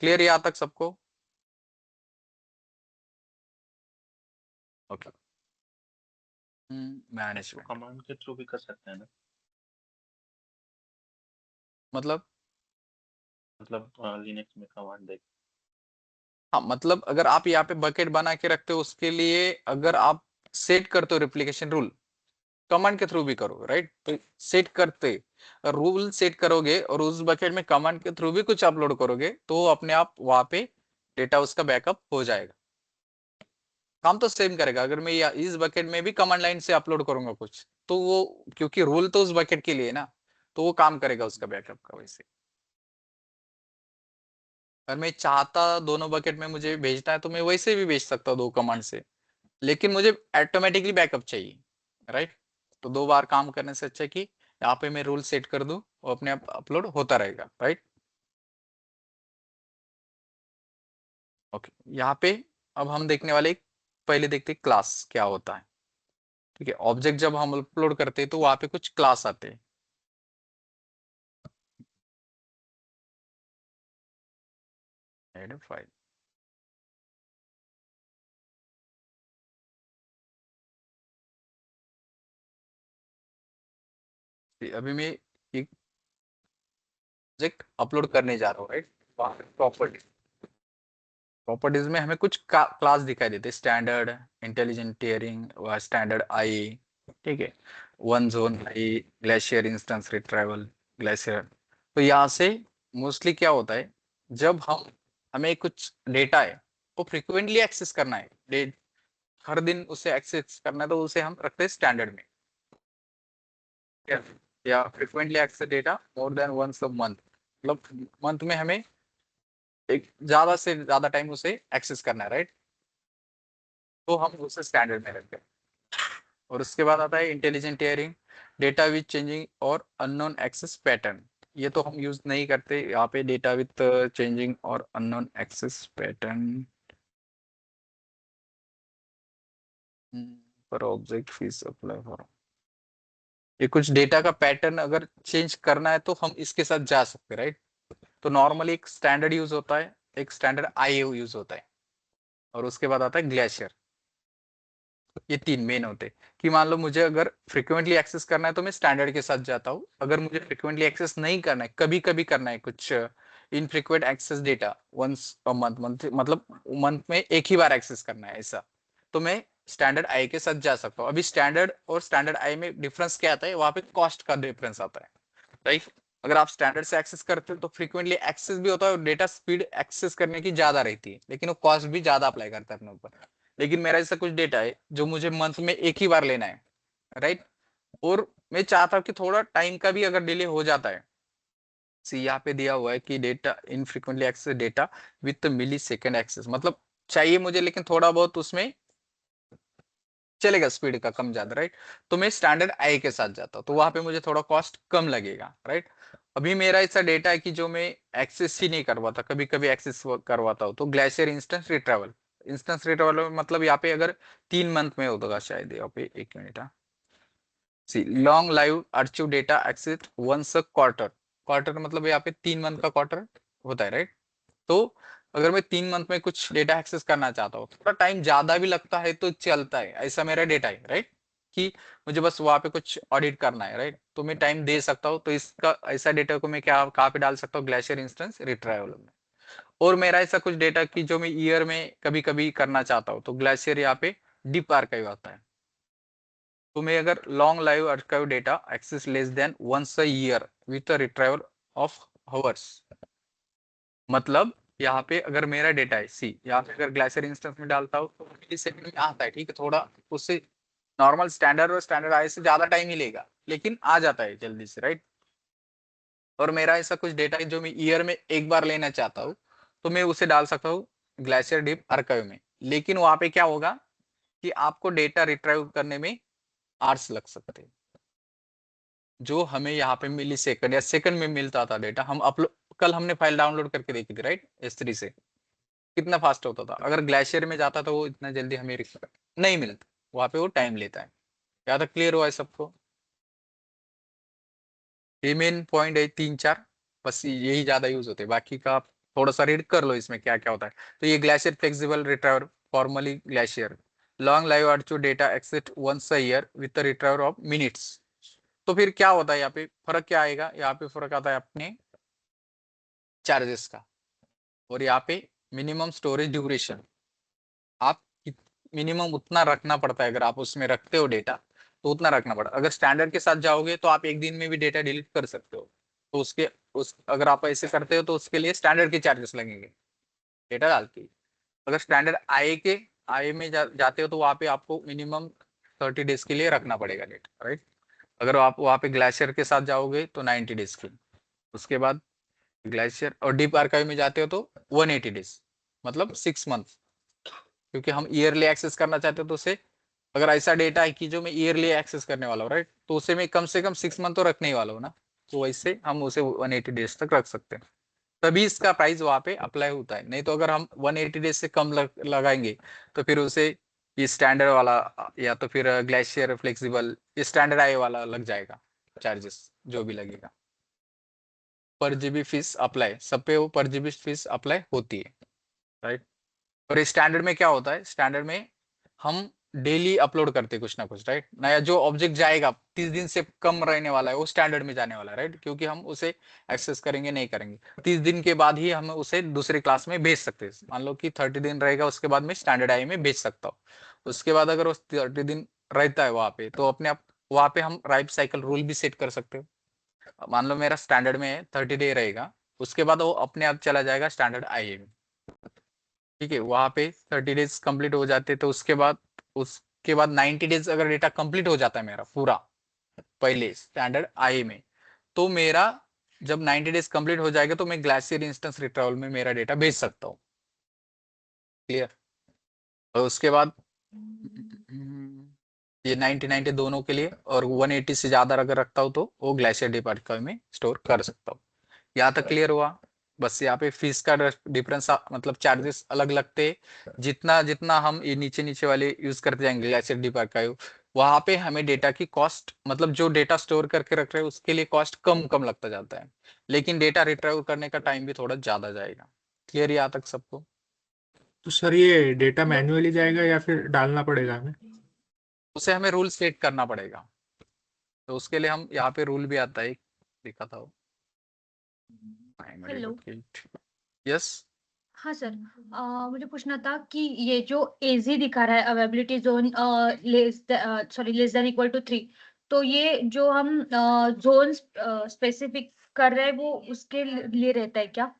क्लियर यहाँ तक सबको? ओके, मैनेजमेंट कमांड के थ्रू भी कर सकते हैं ना, मतलब लिनक्स में कमांड देख। हाँ, मतलब अगर आप यहाँ पे बकेट बना के रखते हो, उसके लिए अगर आप सेट करते हो रिप्लिकेशन रूल, कमांड के थ्रू भी करो, राइट, तो सेट करते रूल सेट करोगे और उस बकेट में कमांड के थ्रू भी कुछ अपलोड करोगे तो अपने आप वहां पे डेटा उसका बैकअप हो जाएगा, काम तो सेम करेगा। अगर मैं इस बकेट में भी कमांड लाइन से अपलोड करूंगा कुछ, तो वो, क्योंकि रूल तो उस बकेट के लिए है ना, तो वो काम करेगा उसका बैकअप का वैसे। अगर मैं चाहता दोनों बकेट में मुझे भेजना है तो मैं वैसे भी भेज सकता हूँ 2 कमांड से, लेकिन मुझे ऑटोमेटिकली बैकअप चाहिए, राइट, तो 2 बार काम करने से अच्छा कि यहाँ पे मैं रूल सेट कर दूं और अपने आप अपलोड होता रहेगा, राइट। ओके, यहाँ पे अब हम देखने वाले, पहले देखते क्लास क्या होता है। ठीक है, ऑब्जेक्ट जब हम अपलोड करते हैं तो वहां पे कुछ क्लास आते हैं। ऐड फाइल, अभी मैं एक ऑब्जेक्ट अपलोड करने जा रहा हूँ, राइट, प्रॉपर्टीज में हमें कुछ क्लास दिखाई देते, स्टैंडर्ड, इंटेलिजेंट टियरिंग व स्टैंडर्ड आई, ठीक है, one zone I, glacier instance retrieval glacier. तो यहाँ से मोस्टली क्या होता है, जब हमें कुछ डेटा है वो फ्रिक्वेंटली एक्सेस करना है, हर दिन उसे एक्सेस करना है, तो उसे हम रखते हैं स्टैंडर्ड में, या frequently access data more than once a month, मतलब मंथ में हमें एक ज्यादा से ज्यादा टाइम उसे एक्सेस करना है, राइट, तो हम उसे स्टैंडर्ड में रखते हैं। और उसके बाद आता है intelligent tearing, data with changing और अननोन एक्सेस पैटर्न। ये तो हम यूज नहीं करते यहाँ पे, डेटा विद चेंजिंग और अननोन एक्सेस पैटर्न पर ऑब्जेक्ट फीस अप्लाई फॉर, ये कुछ डेटा का पैटर्न अगर चेंज करना है तो हम इसके साथ जा सकते हैं, राइट। तो नॉर्मली एक स्टैंडर्ड यूज होता है, एक स्टैंडर्ड आई यूज होता है, और उसके बाद आता है ग्लेशियर। ये तीन मेन होते हैं कि मान लो मुझे अगर फ्रिक्वेंटली एक्सेस करना है तो मैं स्टैंडर्ड के साथ जाता हूँ, अगर मुझे फ्रिक्वेंटली एक्सेस नहीं करना है, कभी कभी करना है, कुछ infrequent access data once a month, मतलब मंथ में एक ही बार एक्सेस करना है ऐसा, तो मैं स्टैंडर्ड आई के साथ जा सकता हूँ। अभी स्टैंडर्ड और स्टैंडर्ड आई में डिफरेंस क्या आता है, वहां पे कॉस्ट का डिफरेंस आता है, राइट। अगर आप स्टैंडर्ड से एक्सेस करते हो तो फ्रीक्वेंटली एक्सेस भी होता है और डेटा स्पीड एक्सेस करने की ज्यादा रहती है, लेकिन वो कॉस्ट भी ज्यादा अप्लाई करता है अपने ऊपर। लेकिन मेरा ऐसा कुछ डेटा है जो मुझे मंथ में एक ही बार लेना है, राइट, और मैं चाहता हूँ कि थोड़ा टाइम का भी अगर डिले हो जाता है, सी यहाँ पे दिया हुआ है कि data infrequently access data with millisecond access, मतलब चाहिए मुझे लेकिन थोड़ा बहुत उसमें चलेगा, स्पीड का कम ज्यादा, राइट, तो मैं स्टैंडर्ड आई के साथ जाता हूँ, तो वहां पे मुझे थोड़ा कॉस्ट कम लगेगा, राइट। अभी मेरा ऐसा डेटा है कि जो मैं एक्सेस ही नहीं करवाता, कभी कभी एक्सेस करवाता हूँ, तो ग्लेशियर इंस्टेंस रिट्रैवल, इंस्टेंस रिट्रैवल मतलब यहाँ पे अगर 3 मंथ में होगा शायद, यहाँ पे 1 minute, see long live archive data access once a quarter, quarter मतलब यहाँ पे 3 मंथ का क्वार्टर होता है, राइट। तो अगर मैं 3 मंथ में कुछ डेटा एक्सेस करना चाहता हूँ, थोड़ा टाइम ज्यादा भी लगता है तो चलता है, ऐसा मेरा डेटा है, राइट, कि मुझे बस वहां पे कुछ ऑडिट करना है, राइट, तो मैं टाइम दे सकता हूँ, तो इसका ऐसा डेटा को मैं क्या कहाँ पे डाल सकता हूँ, ग्लेशियर इंस्टेंस रिट्राइवल में। और मेरा ऐसा कुछ डेटा की जो मैं ईयर में कभी कभी करना चाहता हूँ, तो ग्लेशियर यहाँ पे डीप आर्काइव आता है। तो मैं अगर long live archive data access less than once a year with a retrieval of hours, मतलब यहाँ पे अगर मेरा डेटा है, सी यहाँ पे अगर ग्लेशियर इंस्टेंस में डालता हूँ तो मिली सेकंड में आता है, ठीक है, थोड़ा उससे नॉर्मल स्टैंडर्ड और स्टैंडर्ड आई से ज्यादा टाइम ही लेगा, लेकिन आ जाता है जल्दी से, राइट। और मेरा ऐसा कुछ डेटा है जो मैं ईयर में एक बार लेना चाहता हूँ, तो मैं उसे डाल सकता हूँ ग्लेशियर डीप आर्काइव में, लेकिन वहां पे क्या होगा कि आपको डेटा रिट्राइव करने में आवर्स लग सकते हैं, जो हमें यहाँ पे मिली सेकंड या सेकंड में मिलता था डेटा। हम अपलोड, कल हमने फाइल डाउनलोड करके देखी थी, राइट, S3 से कितना फास्ट होता था, अगर ग्लेशियर में जाता तो वो इतना जल्दी हमें नहीं मिलता, वहां पे वो टाइम लेता है। क्या तक क्लियर हुआ है सबको? ये मेन पॉइंट है 3-4, बस यही ज्यादा यूज होते हैं, बाकी का आप थोड़ा सा रीड कर लो इसमें क्या क्या होता है। तो ये glacier flexible retriever, formerly glacier long live archive data access once a year with retriever of minutes. तो फिर क्या होता है यहाँ पे, फर्क क्या आएगा, यहाँ पे फर्क आता है अपने चार्जेस का, और यहाँ पे मिनिमम स्टोरेज ड्यूरेशन, आप मिनिमम उतना रखना पड़ता है, अगर आप उसमें रखते हो डेटा तो उतना रखना पड़ता है। अगर स्टैंडर्ड के साथ जाओगे तो आप एक दिन में भी डेटा डिलीट कर सकते हो, तो उसके उस अगर आप ऐसे करते हो तो उसके लिए स्टैंडर्ड के चार्जेस लगेंगे डेटा डाल के। अगर स्टैंडर्ड आई में जाते हो तो वहाँ पे आपको मिनिमम 30 डेज के लिए रखना पड़ेगा डेटा, राइट। अगर आप वहाँ पे ग्लेशियर के साथ जाओगे तो 90 डेज की, उसके बाद ग्लेशियर और डीप आर्काइव में जाते हो तो 180 डेज, मतलब 6 मंथ, क्योंकि हम ईयरली एक्सेस करना चाहते हो तो उसे, अगर ऐसा डेटा है कि जो मैं ईयरली एक्सेस करने वाला हूँ, राइट, तो उसे मैं कम से कम 6 मंथ तो रखने ही वाला हूँ ना, तो वैसे हम उसे 180 डेज तक रख सकते हैं, तभी इसका प्राइस वहां पे अप्लाई होता है। नहीं तो अगर हम 180 डेज से कम लगाएंगे तो फिर उसे ये स्टैंडर्ड वाला या तो फिर ग्लेशियर फ्लेक्सिबल ये स्टैंडर्ड आई वाला लग जाएगा, चार्जेस जो भी लगेगा। पर जीबी फीस अप्लाई, सब पे वो पर जीबी फीस अप्लाई होती है, राइट। और स्टैंडर्ड में क्या होता है, स्टैंडर्ड में हम डेली अपलोड करते कुछ ना कुछ, राइट। नया जो ऑब्जेक्ट जाएगा 30 दिन से कम रहने वाला है वो स्टैंडर्ड में जाने वाला है, राइट, क्योंकि हम उसे एक्सेस करेंगे नहीं करेंगे 30 दिन के बाद ही हम उसे दूसरी क्लास में भेज सकते हैं। मान लो कि 30 दिन रहेगा, उसके बाद में स्टैंडर्ड आई में भेज सकता हूँ। उसके बाद अगर वो 30 दिन रहता है वहां पे, तो अपने आप वहां पे हम लाइफ साइकिल रूल भी सेट कर सकते हो। मान लो मेरा स्टैंडर्ड में 30 डे रहेगा, उसके बाद वो अपने आप चला जाएगा स्टैंडर्ड आई में, ठीक है। वहां पे 30 डेज कंप्लीट हो जाते, तो उसके बाद 90 डेज अगर डेटा कंप्लीट हो जाता है मेरा पूरा पहले स्टैंडर्ड आई में, तो मेरा जब 90 डेज कंप्लीट हो जाएगा तो मैं ग्लासियर इंस्टेंस रिट्रीवल में मेरा डेटा भेज सकता हूँ। क्लियर। और उसके बाद ये 90 दोनों के लिए, और 180 से ज्यादा अगर रखता हूँ तो वो ग्लासियर डिपार्टिकल में स्टोर कर सकता हूँ। यहाँ तक क्लियर हुआ। बस यहाँ पे फीस का डिफरेंस मतलब चार्जेस अलग लगते, जितना जितना हम ये नीचे नीचे वाले यूज करते जाएंगे ग्लासियर डिपार्टिकल, वहां पे हमें डेटा की कॉस्ट, मतलब जो डेटा स्टोर करके रख रहे हैं उसके लिए कॉस्ट कम कम लगता जाता है, लेकिन डेटा रिट्रीव करने का टाइम भी थोड़ा ज्यादा जाएगा। क्लियर यहाँ तक सबको? तो सर ये डेटा मैन्युअली जाएगा या फिर डालना पड़ेगा हमें? उसे हमें रूल सेट करना पड़ेगा, तो उसके लिए हम यहाँ पे रूल भी आता है, लिखा था वो। हेलो। यस। हाँ सर, मुझे पूछना था कि ये जो एजी दिखा रहा है availability zone less than equal to 3, तो ये जो हम जोन स्पेसिफिक कर रहे हैं वो उसके लिए रहता है क्या?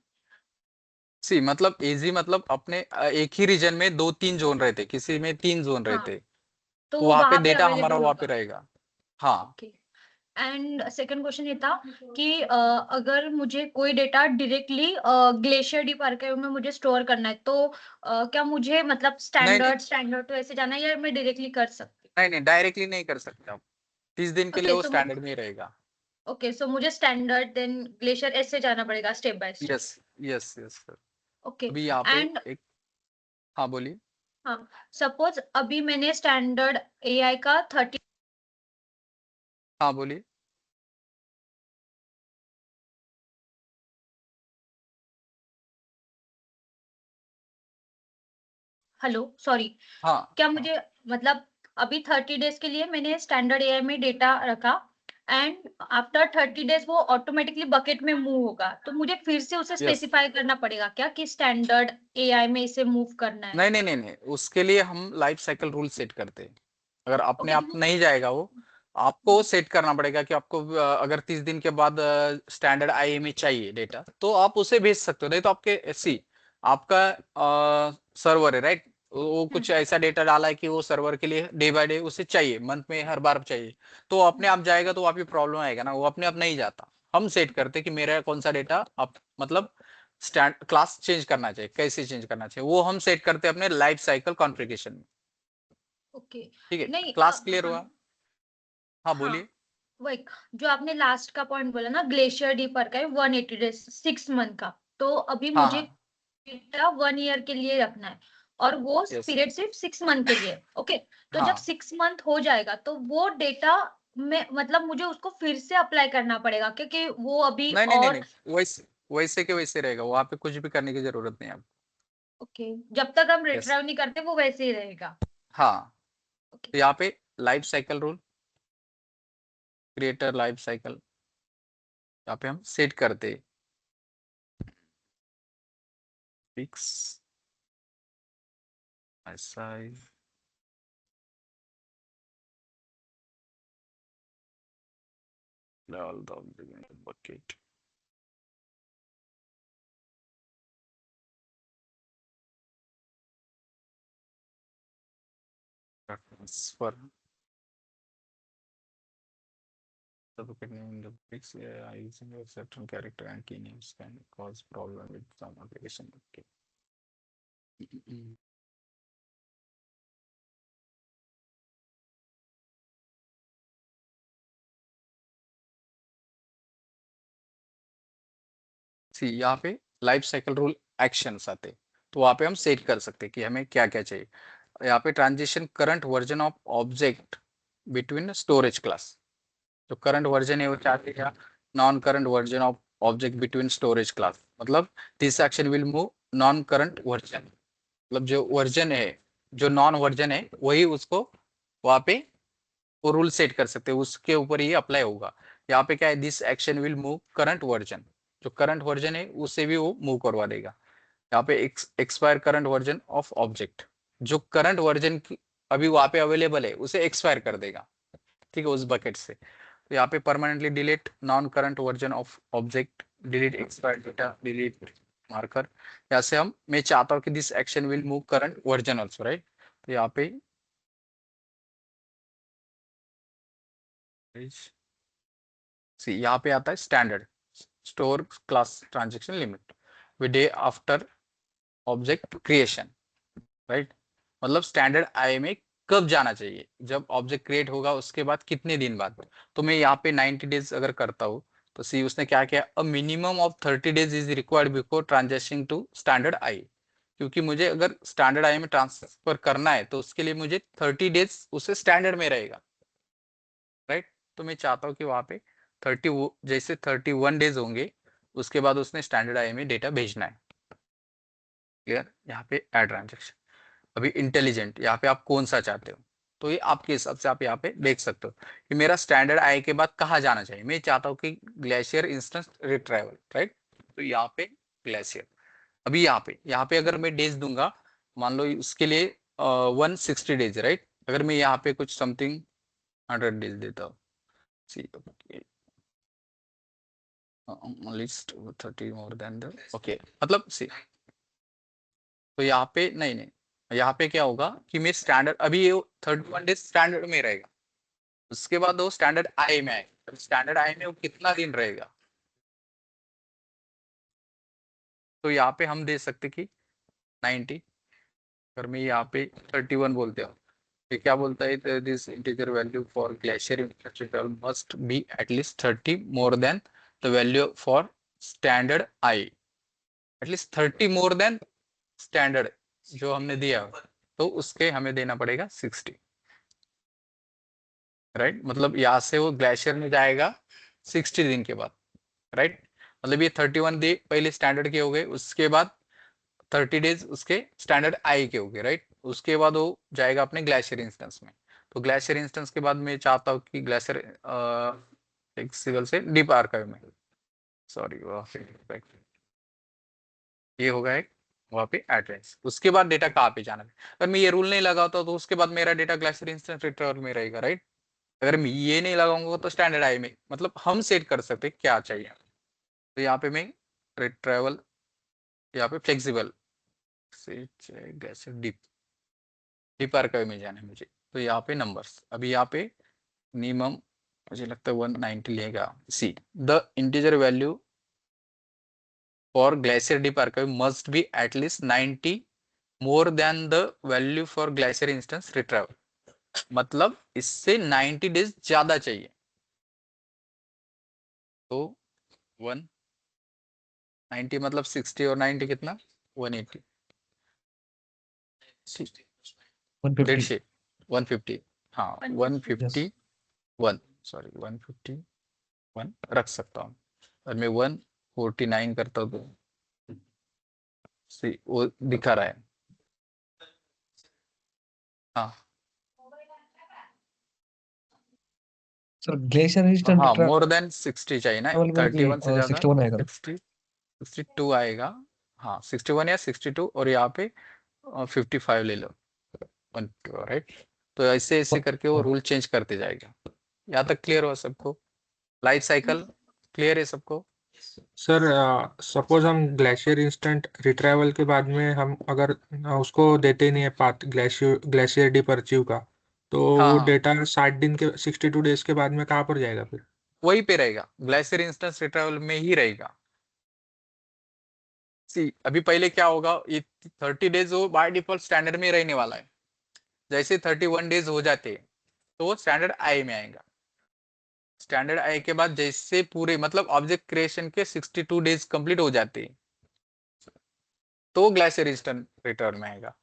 सी मतलब एजी मतलब अपने एक ही रीजन में 2-3 जोन रहते, किसी में 3 जोन हाँ, रहते, तो तो वो वहां पे वहां पे डेटा हमारा अवेलेबल वहां पे होगा। रहेगा। हाँ। ओके। एंड सेकंड क्वेश्चन ये था कि अगर मुझे कोई data directly glacier deep archive में मुझे स्टोर करना है, तो क्या मुझे मतलब नहीं नहीं स्टैंडर्ड तो ऐसे जाना है, या मैं डायरेक्टली कर सकती नहीं नहीं, डायरेक्टली नहीं कर सकते आप। 30 दिन हूँ? के लिए ओके वो सो स्टैंडर्ड में ही रहेगा। ओके सो मुझे स्टैंडर्ड देन ग्लेशियर ऐसे जाना पड़ेगा step by step. Yes yes yes sir. Okay. अभी यहाँ पे एंड एक, हाँ बोलिए। हाँ, सपोज अभी मैंने स्टैंडर्ड एआई का 30। हाँ बोलिए। हेलो सॉरी, हाँ क्या मुझे मतलब अभी 30 डेज के लिए मैंने स्टैंडर्ड एआई में डेटा रखा, एंड आफ्टर 30 डेज वो ऑटोमेटिकली बकेट में मूव होगा, तो मुझे फिर से उसे यस। स्पेसिफाई करना पड़ेगा क्या कि स्टैंडर्ड एआई में इसे मूव करना है? नहीं नहीं नहीं नहीं, उसके लिए हम लाइफ साइकिल रूल सेट करते हैं। अगर अपने ओके आप नहीं जाएगा वो, आपको सेट करना पड़ेगा कि आपको अगर 30 दिन के बाद स्टैंडर्ड आई में चाहिए डेटा, तो आप उसे भेज सकते हो। नहीं तो आपके सी आपका सर्वर है, राइट, वो कुछ ऐसा डेटा डाला है कि वो सर्वर के लिए डे बाय डे उसे चाहिए, मंथ में हर बार चाहिए, तो वो अपने आप जाएगा तो वहाँ पे प्रॉब्लम आएगा ना, वो अपने आप नहीं जाता। हम सेट करते कि मेरा कौन सा डेटा आप मतलब स्टैंड क्लास चेंज करना चाहिए, कैसे चेंज करना चाहिए, वो हम सेट करते हैं अपने लाइफ साइकिल कॉन्फ़िगरेशन में। ओके। ठीक है, नहीं क्लास क्लियर हाँ हुआ? हाँ हाँ, बोलिए। वही जो आपने लास्ट का पॉइंट बोला ना, ग्लेशियर डीपर का 180 डेज 6 मंथ का, तो अभी हाँ मुझे हाँ। डेटा 1 ईयर के लिए रखना है, और वो यस। पीरियड सिर्फ 6 मंथ के लिए। ओके। तो जब हाँ। 6 मंथ हो जाएगा तो वो डेटा में मतलब मुझे उसको फिर से अप्लाई करना पड़ेगा, क्योंकि वो अभी नहीं नहीं नहीं और। नहीं, वैसे वैसे के वैसे रहेगा, वहां पे कुछ भी करने की जरूरत नहीं है आपको। ओके, जब तक हम यस। रिट्राइव नहीं करते वो वैसे ही रहेगा। हाँ। ओके। तो यहाँ पे life cycle rule, creator life cycle, यहाँ पे हम सेट करते फिक्स ऐसा ही all the bucket. Transfer the bucket name in the fix using a certain character and key names can cause problem with some application. Okay. सी यहाँ पे life cycle rule actions आते, तो वहाँ पे हम सेट कर सकते हैं कि हमें क्या क्या चाहिए। यहाँ पे transition current version of object between storage class, जो करंट वर्जन है वो चाहते क्या, non current version of object between storage class, मतलब this action will move non current version, मतलब जो वर्जन है जो नॉन वर्जन है वही उसको वहां पे वो रूल सेट कर सकते हैं, उसके ऊपर ही अप्लाई होगा। यहाँ पे क्या है, this action will move current version, जो करंट वर्जन है उससे भी वो मूव करवा देगा। यहाँ पे expire current version of object, जो करंट वर्जन की अभी वहां पे अवेलेबल है उसे एक्सपायर कर देगा, ठीक है, उस बकेट से। तो यहाँ पे permanently delete non current version of object, delete expired data, delete marker. यहाँ से मैं चाहता हूँ कि this action will move current version also, right. तो यहाँ पे यहाँ पे आता है standard store class transaction limit with day after object creation, right. मतलब स्टैंडर्ड आई में कब जाना चाहिए, जब ऑब्जेक्ट क्रिएट होगा उसके बाद कितने दिन बाद। तो मैं यहाँ पे 90 डेज अगर करता हूँ तो सी उसने क्या किया, a minimum of 30 days is required before transaction to standard I. क्योंकि मुझे अगर स्टैंडर्ड आई में ट्रांसफर करना है तो उसके लिए मुझे 30 डेज उसे स्टैंडर्ड में रहेगा, राइट। तो मैं चाहता हूँ कि वहां पे 30 जैसे 31 डेज होंगे उसके बाद उसने स्टैंडर्ड आई में डेटा भेजना है। क्लियर। यहाँ पे एड ट्रांजेक्शन। अभी इंटेलिजेंट, यहाँ पे आप कौन सा चाहते हो, तो ये आपके हिसाब से आप यहाँ पे देख सकते हो कि मेरा स्टैंडर्ड आई के बाद कहाँ जाना चाहिए। मैं चाहता हूँ कि ग्लेशियर इंस्टेंस रिट्राइवल, राइट। तो यहाँ पे ग्लेशियर, अभी यहाँ पे अगर मैं डेज दूंगा, मान लो उसके लिए 160 डेज, राइट। अगर मैं यहाँ पे कुछ समथिंग 100 डेज देता हूँ, see list 30 more than the, okay, मतलब सी। तो यहाँ पे नहीं, यहाँ पे क्या होगा कि मैं स्टैंडर्ड, अभी ये 31 डेज स्टैंडर्ड में रहेगा, उसके बाद वो स्टैंडर्ड आई में आएगा। स्टैंडर्ड आई में वो कितना दिन रहेगा, तो यहाँ पे हम दे सकते कि 90। अगर मैं यहाँ पे 31 बोलते हो, ये क्या बोलता है, this integer value for glacier infrastructure must be at least 30 more than the value for standard I, at least 30 more then standard जो हमने दिया, तो उसके हमें देना पड़ेगा 60, राइट। मतलब यहाँ से वो ग्लेशियर में जाएगा 60 दिन के बाद, राइट। मतलब ये 31 डे पहले स्टैंडर्ड के हो गए, उसके बाद 30 डेज उसके स्टैंडर्ड आई के हो गए, राइट। उसके बाद वो जाएगा अपने ग्लेशियर इंस्टेंस में। तो ग्लेशियर इंस्टेंस के बाद मैं चाहता हूँ कि ग्लेशियर फ्लेक्सिबल से डीप आर्काइव में, सॉरी ये होगा एक वहाँ पे एड्रेस। उसके बाद डेटा कहाँ पे जाना है, अगर मैं ये रूल नहीं लगाता तो उसके बाद मेरा डेटा ग्लेशियर इंस्टेंस रिट्रीवल में रहेगा, राइट। अगर मैं ये नहीं लगाऊंगा तो स्टैंडर्ड आई में, मतलब हम सेट कर सकते हैं क्या चाहिए। तो यहाँ पे मैं रिट्रीवल, यहाँ पे फ्लेक्सिबल से डीप डीप आर्काइव में जाना है मुझे। तो यहाँ पे नंबर्स, अभी यहाँ पे मिनिमम मुझे लगता है 190 लेगा। See the integer value for glacier deep archive must be at least 90 more than the value for glacier instance retrieval, मतलब इससे 90 डेज ज्यादा चाहिए। तो 190 मतलब 60 और 90 कितना, 180, 150 150, हाँ 151, सॉरी 151 रख सकता हूँ। और मैं 149 करता हूँ तो वो दिखा रहा है, हाँ सर ग्लेशियर रेजिस्टेंट हाँ मोर देन 60 चाहिए ना, ट्रैवल में भी 31 से ज्यादा 61 आएगा 62 आएगा, हाँ 61 या 62, और यहाँ पे 55 ले लो, 1 राइट। तो ऐसे ऐसे करके वो रूल चेंज करते जाएगा। यहाँ तक क्लियर हुआ सबको, लाइफ साइकिल क्लियर है सबको। सर सपोज हम ग्लेशियर इंस्टेंट रिट्राइवल के बाद में हम अगर उसको देते ही नहीं है पाथ ग्लेशियर डीप आर्काइव का, तो हाँ वो हाँ डेटा 60 दिन के 62 डेज के बाद में कहाँ पर जाएगा फिर? वहीं पे रहेगा, ग्लेशियर इंस्टेंस रिट्राइवल में ही रहेगा। सी अभी पहले क्या होगा, ये 30 डेज वो बाय डिफॉल्ट स्टैंडर्ड में रहने वाला है, जैसे 31 डेज हो जाते तो वो स्टैंडर्ड आई में आएगा। स्टैंडर्ड आई के बाद जैसे पूरे मतलब ऑब्जेक्ट क्रिएशन के 62 डेज कंप्लीट हो जाते तो ग्लेशियर इंस्टेंट रिटर्न में आएगा।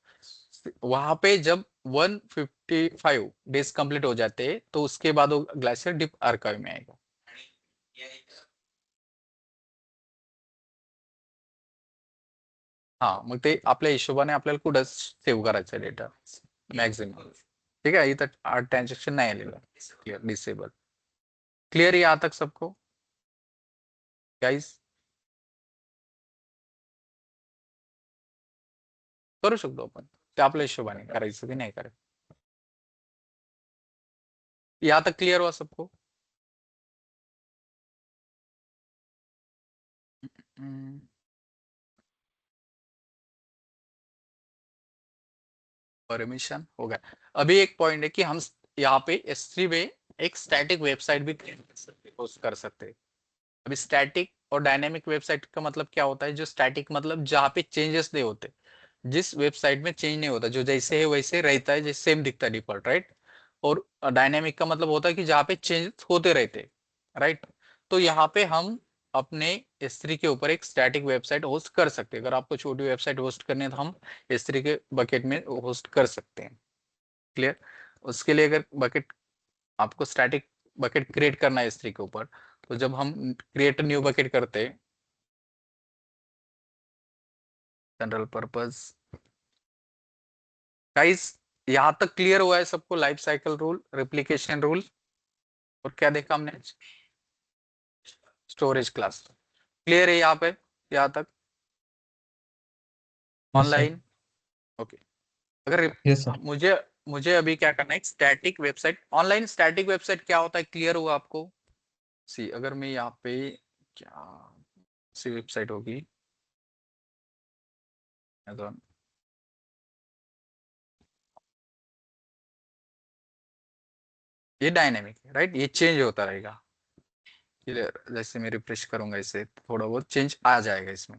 वहां पे जब 155 डेज कंप्लीट हो जाते तो उसके बाद वो ग्लेशियर डीप आर्काइव में आएगा। हा मग ते आपल्या हिशोबाने आपल्याला कुठं सेव्ह करायचा डेटा मॅक्झिमम. ठीक है, इथं ट्रांजेक्शन नहीं आलेला. Clear, disable. क्लियर है यहाँ तक सबको गाइस? करू शकतो आपण ते आपल्या हिशोबाने, करायचं की नाही करायचं. यहाँ तक क्लियर हुआ सबको? परमिशन हो गया. अभी एक पॉइंट है कि हम यहाँ पे S3 में एक स्टैटिक वेबसाइट भी होस्ट कर सकते हैं. अभी स्टैटिक और डायनेमिक वेबसाइट का मतलब क्या होता है? जो स्टैटिक मतलब जहाँ पे चेंजेस नहीं होते, जिस वेबसाइट में चेंज नहीं होता, जो जैसे है वैसे रहता है, जैसे सेम दिखता है डिफॉल्ट, राइट. और डायनेमिक का मतलब होता है कि जहाँ पे चेंज होते रहते, राइट. तो यहाँ पे हम अपने S3 के ऊपर एक स्टैटिक वेबसाइट होस्ट कर सकते हैं. अगर आपको छोटी वेबसाइट होस्ट करनी है तो हम S3 के बकेट में होस्ट कर सकते हैं. क्लियर. उसके लिए अगर बकेट आपको स्टैटिक बकेट क्रिएट करना है S3 के ऊपर, तो जब हम क्रिएट न्यू बकेट करते हैं, जनरल पर्पस, गाइस यहां तक क्लियर हुआ है सबको? Life cycle rule, replication rule, और क्या देखा हमने? Storage class. क्लियर है यहाँ पे, यहाँ तक ऑनलाइन? ओके. अगर यस सर. मुझे मुझे अभी क्या करना है, static website, online static website क्या होता है, क्लियर हुआ आपको? सी अगर मैं यहाँ पे क्या सी वेबसाइट होगी, ये डायनेमिक है, राइट. ये चेंज होता रहेगा. जैसे मैं रिफ्रेश करूंगा इसे, थोड़ा बहुत चेंज आ जाएगा इसमें.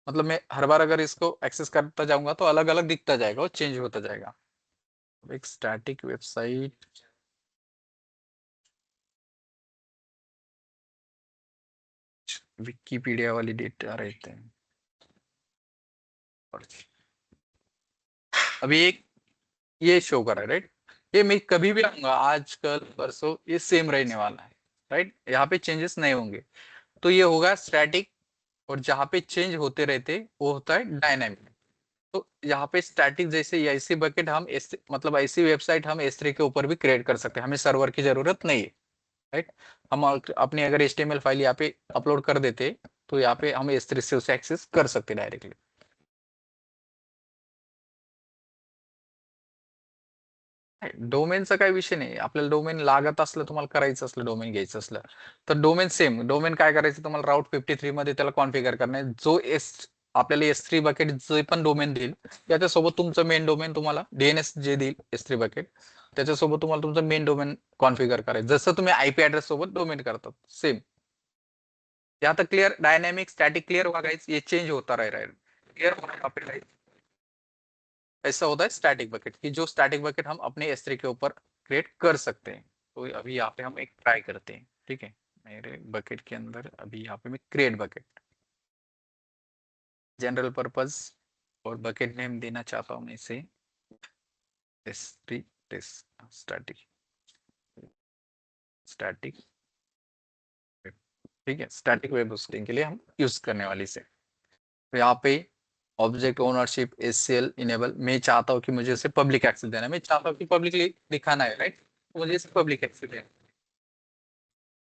मतलब मैं हर बार अगर इसको एक्सेस करता जाऊंगा तो अलग अलग दिखता जाएगा, वो चेंज होता जाएगा. एक स्टैटिक वेबसाइट, विकिपीडिया वाली डेटा रहते हैं. और अभी एक ये शो कर रहा है, राइट. ये मैं कभी भी आऊंगा, आज कल परसों, ये सेम रहने वाला है, राइट. यहाँ पे चेंजेस नहीं होंगे. तो ये होगा स्टैटिक, और जहाँ पे चेंज होते रहते वो होता है डायनामिक. तो यहाँ पे स्टैटिक जैसे ऐसी बकेट हम मतलब ऐसी वेबसाइट हम S3 के ऊपर भी क्रिएट कर सकते हैं, हमें सर्वर की जरूरत नहीं है, राइट. हम अपनी अगर HTML फाइल यहाँ पे अपलोड कर देते, तो यहाँ पे हम S3 से उसे एक्सेस कर सकते डायरेक्टली. डोमेनचा काही विषय नाही. आपल्याला डोमेन लागत असलं, तुम्हाला करायचं असलं डोमेन घ्यायचं असलं, तर डोमेन सेम. डोमेन काय करायचं, तुम्हाला राऊट 53 मध्ये त्याला कॉन्फिगर करणं आहे. जो आपल्याला S3 बकेट जे पण डोमेन देईल, त्याच्यासोबत तुमचं मेन डोमेन तुम्हाला DNS जे देईल S3 बकेट, त्याच्यासोबत तुम्हाला तुमचं मेन डोमेन कॉन्फिगर करायचं, जसं तुम्ही IP ऍड्रेस सोबत डोमेन करतात सेम. यहाँ तक क्लियर? डायनेमिक स्टैटिक क्लियर होगा गाइस? ये चेंज होता रह रहा है. क्लियर हो रहा है? ऐसा होता है स्टैटिक बकेट की, जो स्टैटिक बकेट हम अपने S3 के ऊपर क्रिएट कर सकते हैं. तो अभी यहाँ पे हम एक ट्राई करते हैं. ठीक है, मेरे बकेट के अंदर अभी यहाँ पे मैं क्रिएट बकेट, जनरल पर्पस, और बकेट नेम देना चाहता हूँ मैं इसे S3 टेस्ट स्टैटिक स्टैटिक. ठीक है, स्टैटिक वेब होस्टिंग के लिए हम यूज करने वाली से. तो यहाँ पे ऑब्जेक्ट ओनरशिप SCL इनेबल, मैं चाहता हूँ कि मुझे इसे पब्लिक एक्सेस देना है, मैं चाहता हूँ कि पब्लिकली दिखाना है, राइट. मुझे इसे पब्लिक एक्सेस देना.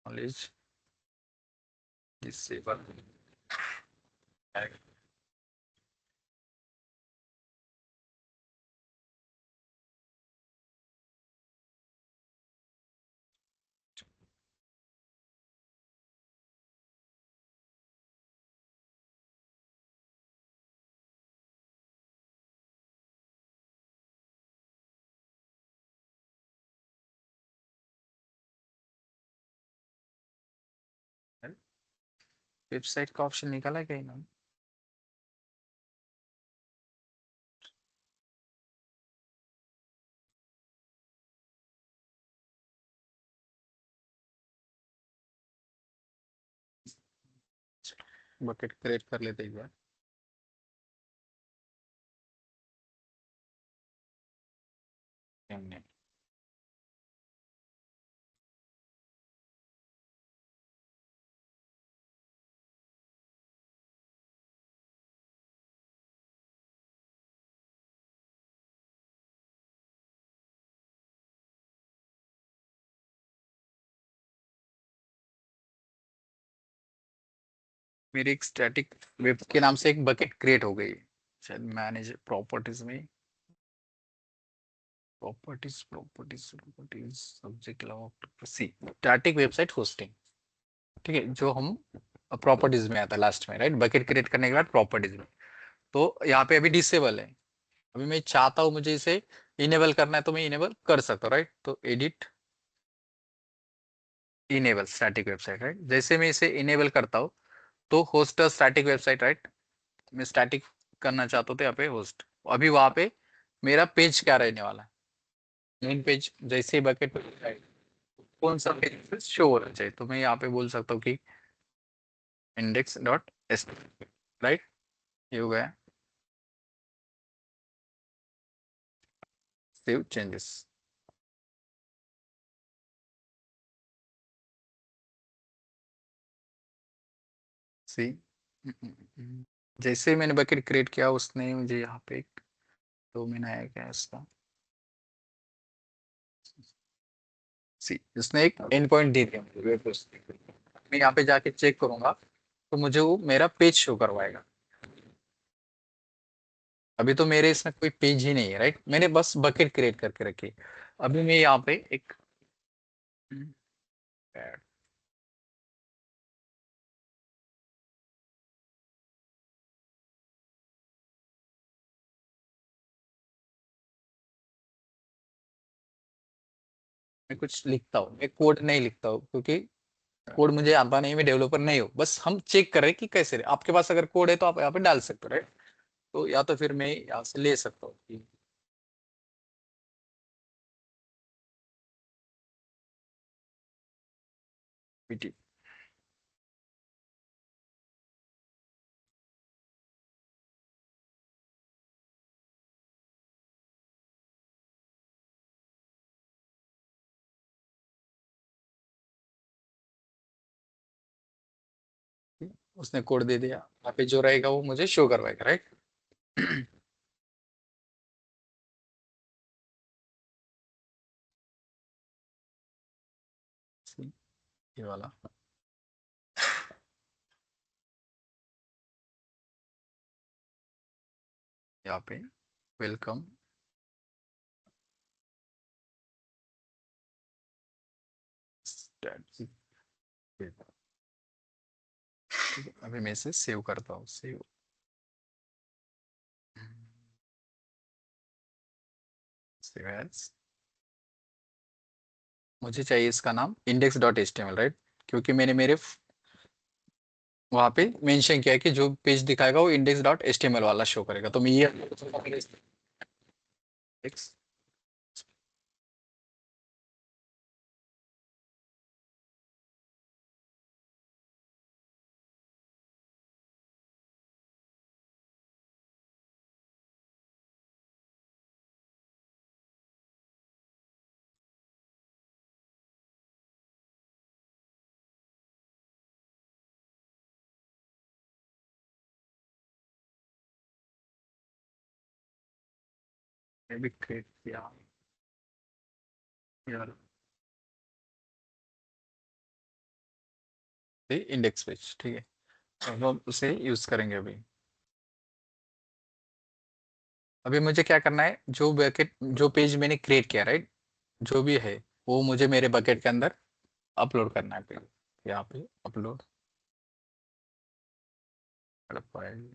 नॉलेज डिसेबल, वेबसाइट का ऑप्शन निकाला है कहीं ना? बकेट क्रिएट कर लेते एक बार. हमने मेरी एक स्टैटिक वेब के नाम से एक बकेट क्रिएट हो गई, शायद मैनेज प्रॉपर्टीज में, प्रॉपर्टीज सब्जेक्ट सी स्टैटिक वेबसाइट होस्टिंग, ठीक है, जो हम प्रॉपर्टीज में आता है लास्ट में, राइट, बकेट क्रिएट करने के बाद प्रॉपर्टीज में। तो यहाँ पे अभी डिसेबल है, अभी मैं चाहता हूँ मुझे इसे इनेबल करना है तो मैं इनेबल कर सकता हूँ, राइट, तो edit enable static website, right, जैसे मैं इसे इनेबल करता हूँ तो होस्ट स्टैटिक वेबसाइट, राइट, मैं स्टैटिक करना चाहता हूँ तो यहाँ पे होस्ट, अभी वहां पे मेरा पेज क्या रहने वाला है, मेन पेज, जैसे ही बकेट कौन सा पेज शो होना चाहिए, तो मैं यहाँ पे बोल सकता हूँ कि इंडेक्स डॉट एस, राइट, ये हो गया, सेव चेंजेस, सी जैसे मैंने बकेट क्रिएट किया उसने मुझे यहाँ पे एक डोमेन आया क्या इसका, सी उसने एक एंड पॉइंट दे दिया मुझे वेब होस्टिंग, मैं यहाँ पे जाके चेक करूंगा तो मुझे वो मेरा पेज शो करवाएगा, अभी तो मेरे इसमें कोई पेज ही नहीं है, राइट, मैंने बस बकेट क्रिएट करके रखी, अभी मैं यहाँ पे एक मैं कुछ लिखता हूँ, मैं कोड नहीं लिखता हूँ क्योंकि कोड मुझे आता नहीं, मैं डेवलपर नहीं हूँ, बस हम चेक कर रहे हैं कि कैसे आपके पास अगर कोड है तो आप यहाँ पे डाल सकते हो, राइट, तो या तो फिर मैं यहाँ से ले सकता हूँ, पीटी उसने कोड दे दिया, यहाँ पे जो रहेगा वो मुझे शो करवाएगा, राइट। ये वाला यहाँ पे वेलकम, अभी मैं इसे सेव करता हूँ, सेव, सेव एज, मुझे चाहिए इसका नाम index dot H T M L, right, क्योंकि मैंने मेरे वहां पे मेंशन किया है कि जो पेज दिखाएगा वो index dot H T M L वाला शो करेगा, तो मैं ये भी क्रिएट किया, इंडेक्स पेज, ठीक है, अब हम उसे यूज करेंगे अभी। अभी मुझे क्या करना है, जो बकेट जो पेज मैंने क्रिएट किया, राइट, जो भी है वो मुझे मेरे बकेट के अंदर अपलोड करना है, पेज यहाँ पे upload file,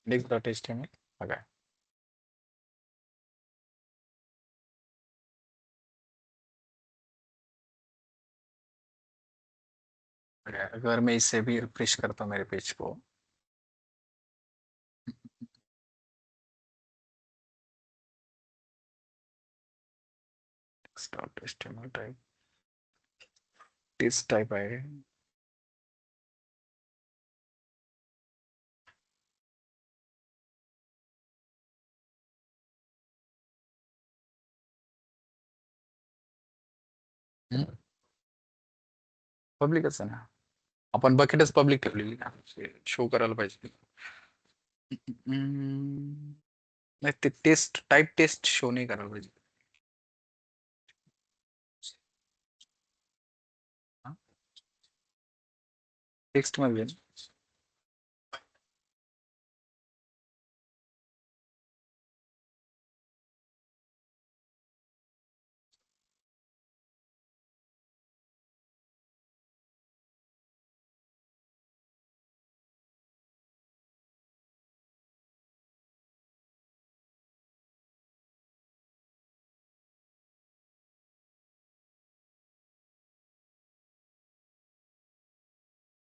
index dot H T M L आ, अगर मैं इससे भी रिफ्रेश करता हूँ मेरे पेज को, dot H T M L type, test type आएगा, पब्लिकेशन है, आपण बकेटच पब्लिक ठेवलेली ना, शो करायला पाहिजे. नाही, ते टेस्ट टाईप टेस्ट शो नाही करायला पाहिजे. टेक्स्ट मध्ये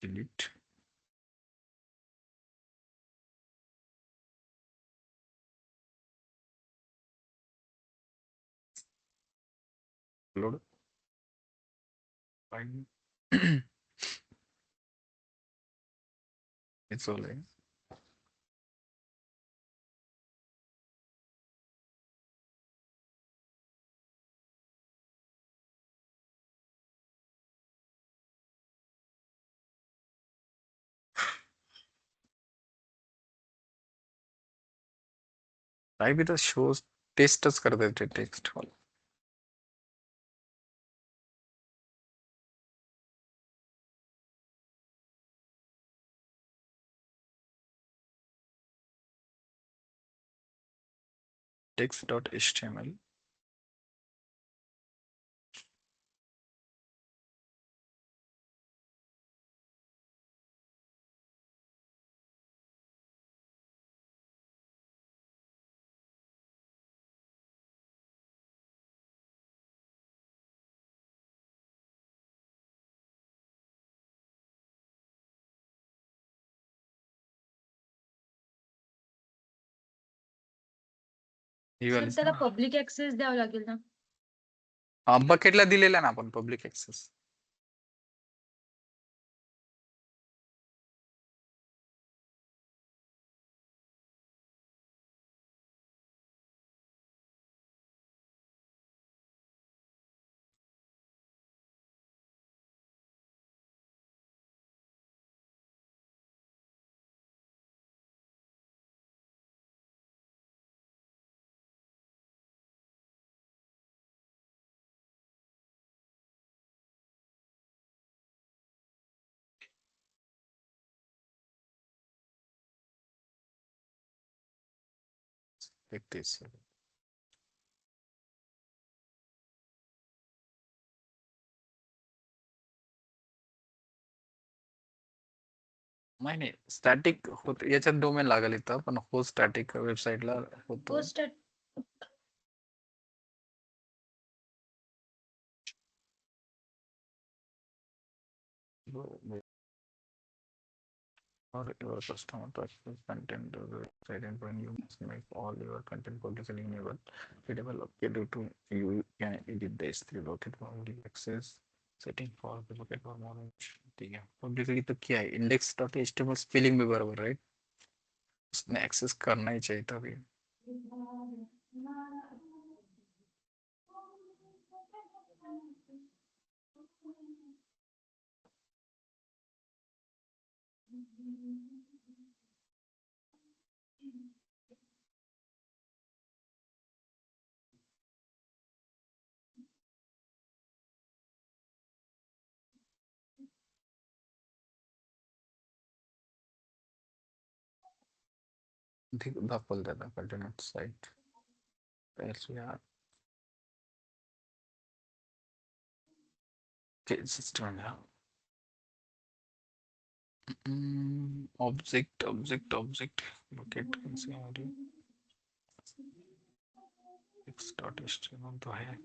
delete. Load file it's all right. Type इथं शोज टेस्टच करता येते टेक्स्ट. text.html. ही सर वाली त्याला पब्लिक ऍक्सेस द्यावं लागेल ना. बकेटला दिलेला ना आपण पब्लिक ऍक्सेस. Like this. नाही स्टॅटिक होत याच्यात डोमेन लागेल इथं, पण हो स्टॅटिक वेबसाईटला होतो. Post Or your customer to access content of the website and when you must make all your content politically enabled. Readable okay due to you can edit this through bucket public access setting for the bucket for more. ठीक है, publicly तो क्या है, index.html spelling भी बराबर, right? उसने access करना ही चाहिए तभी. ठीक दाखवलं त्याला कंटेंट साइट यार सिस्टम है. ऑब्जेक्ट bucket x.html तो है.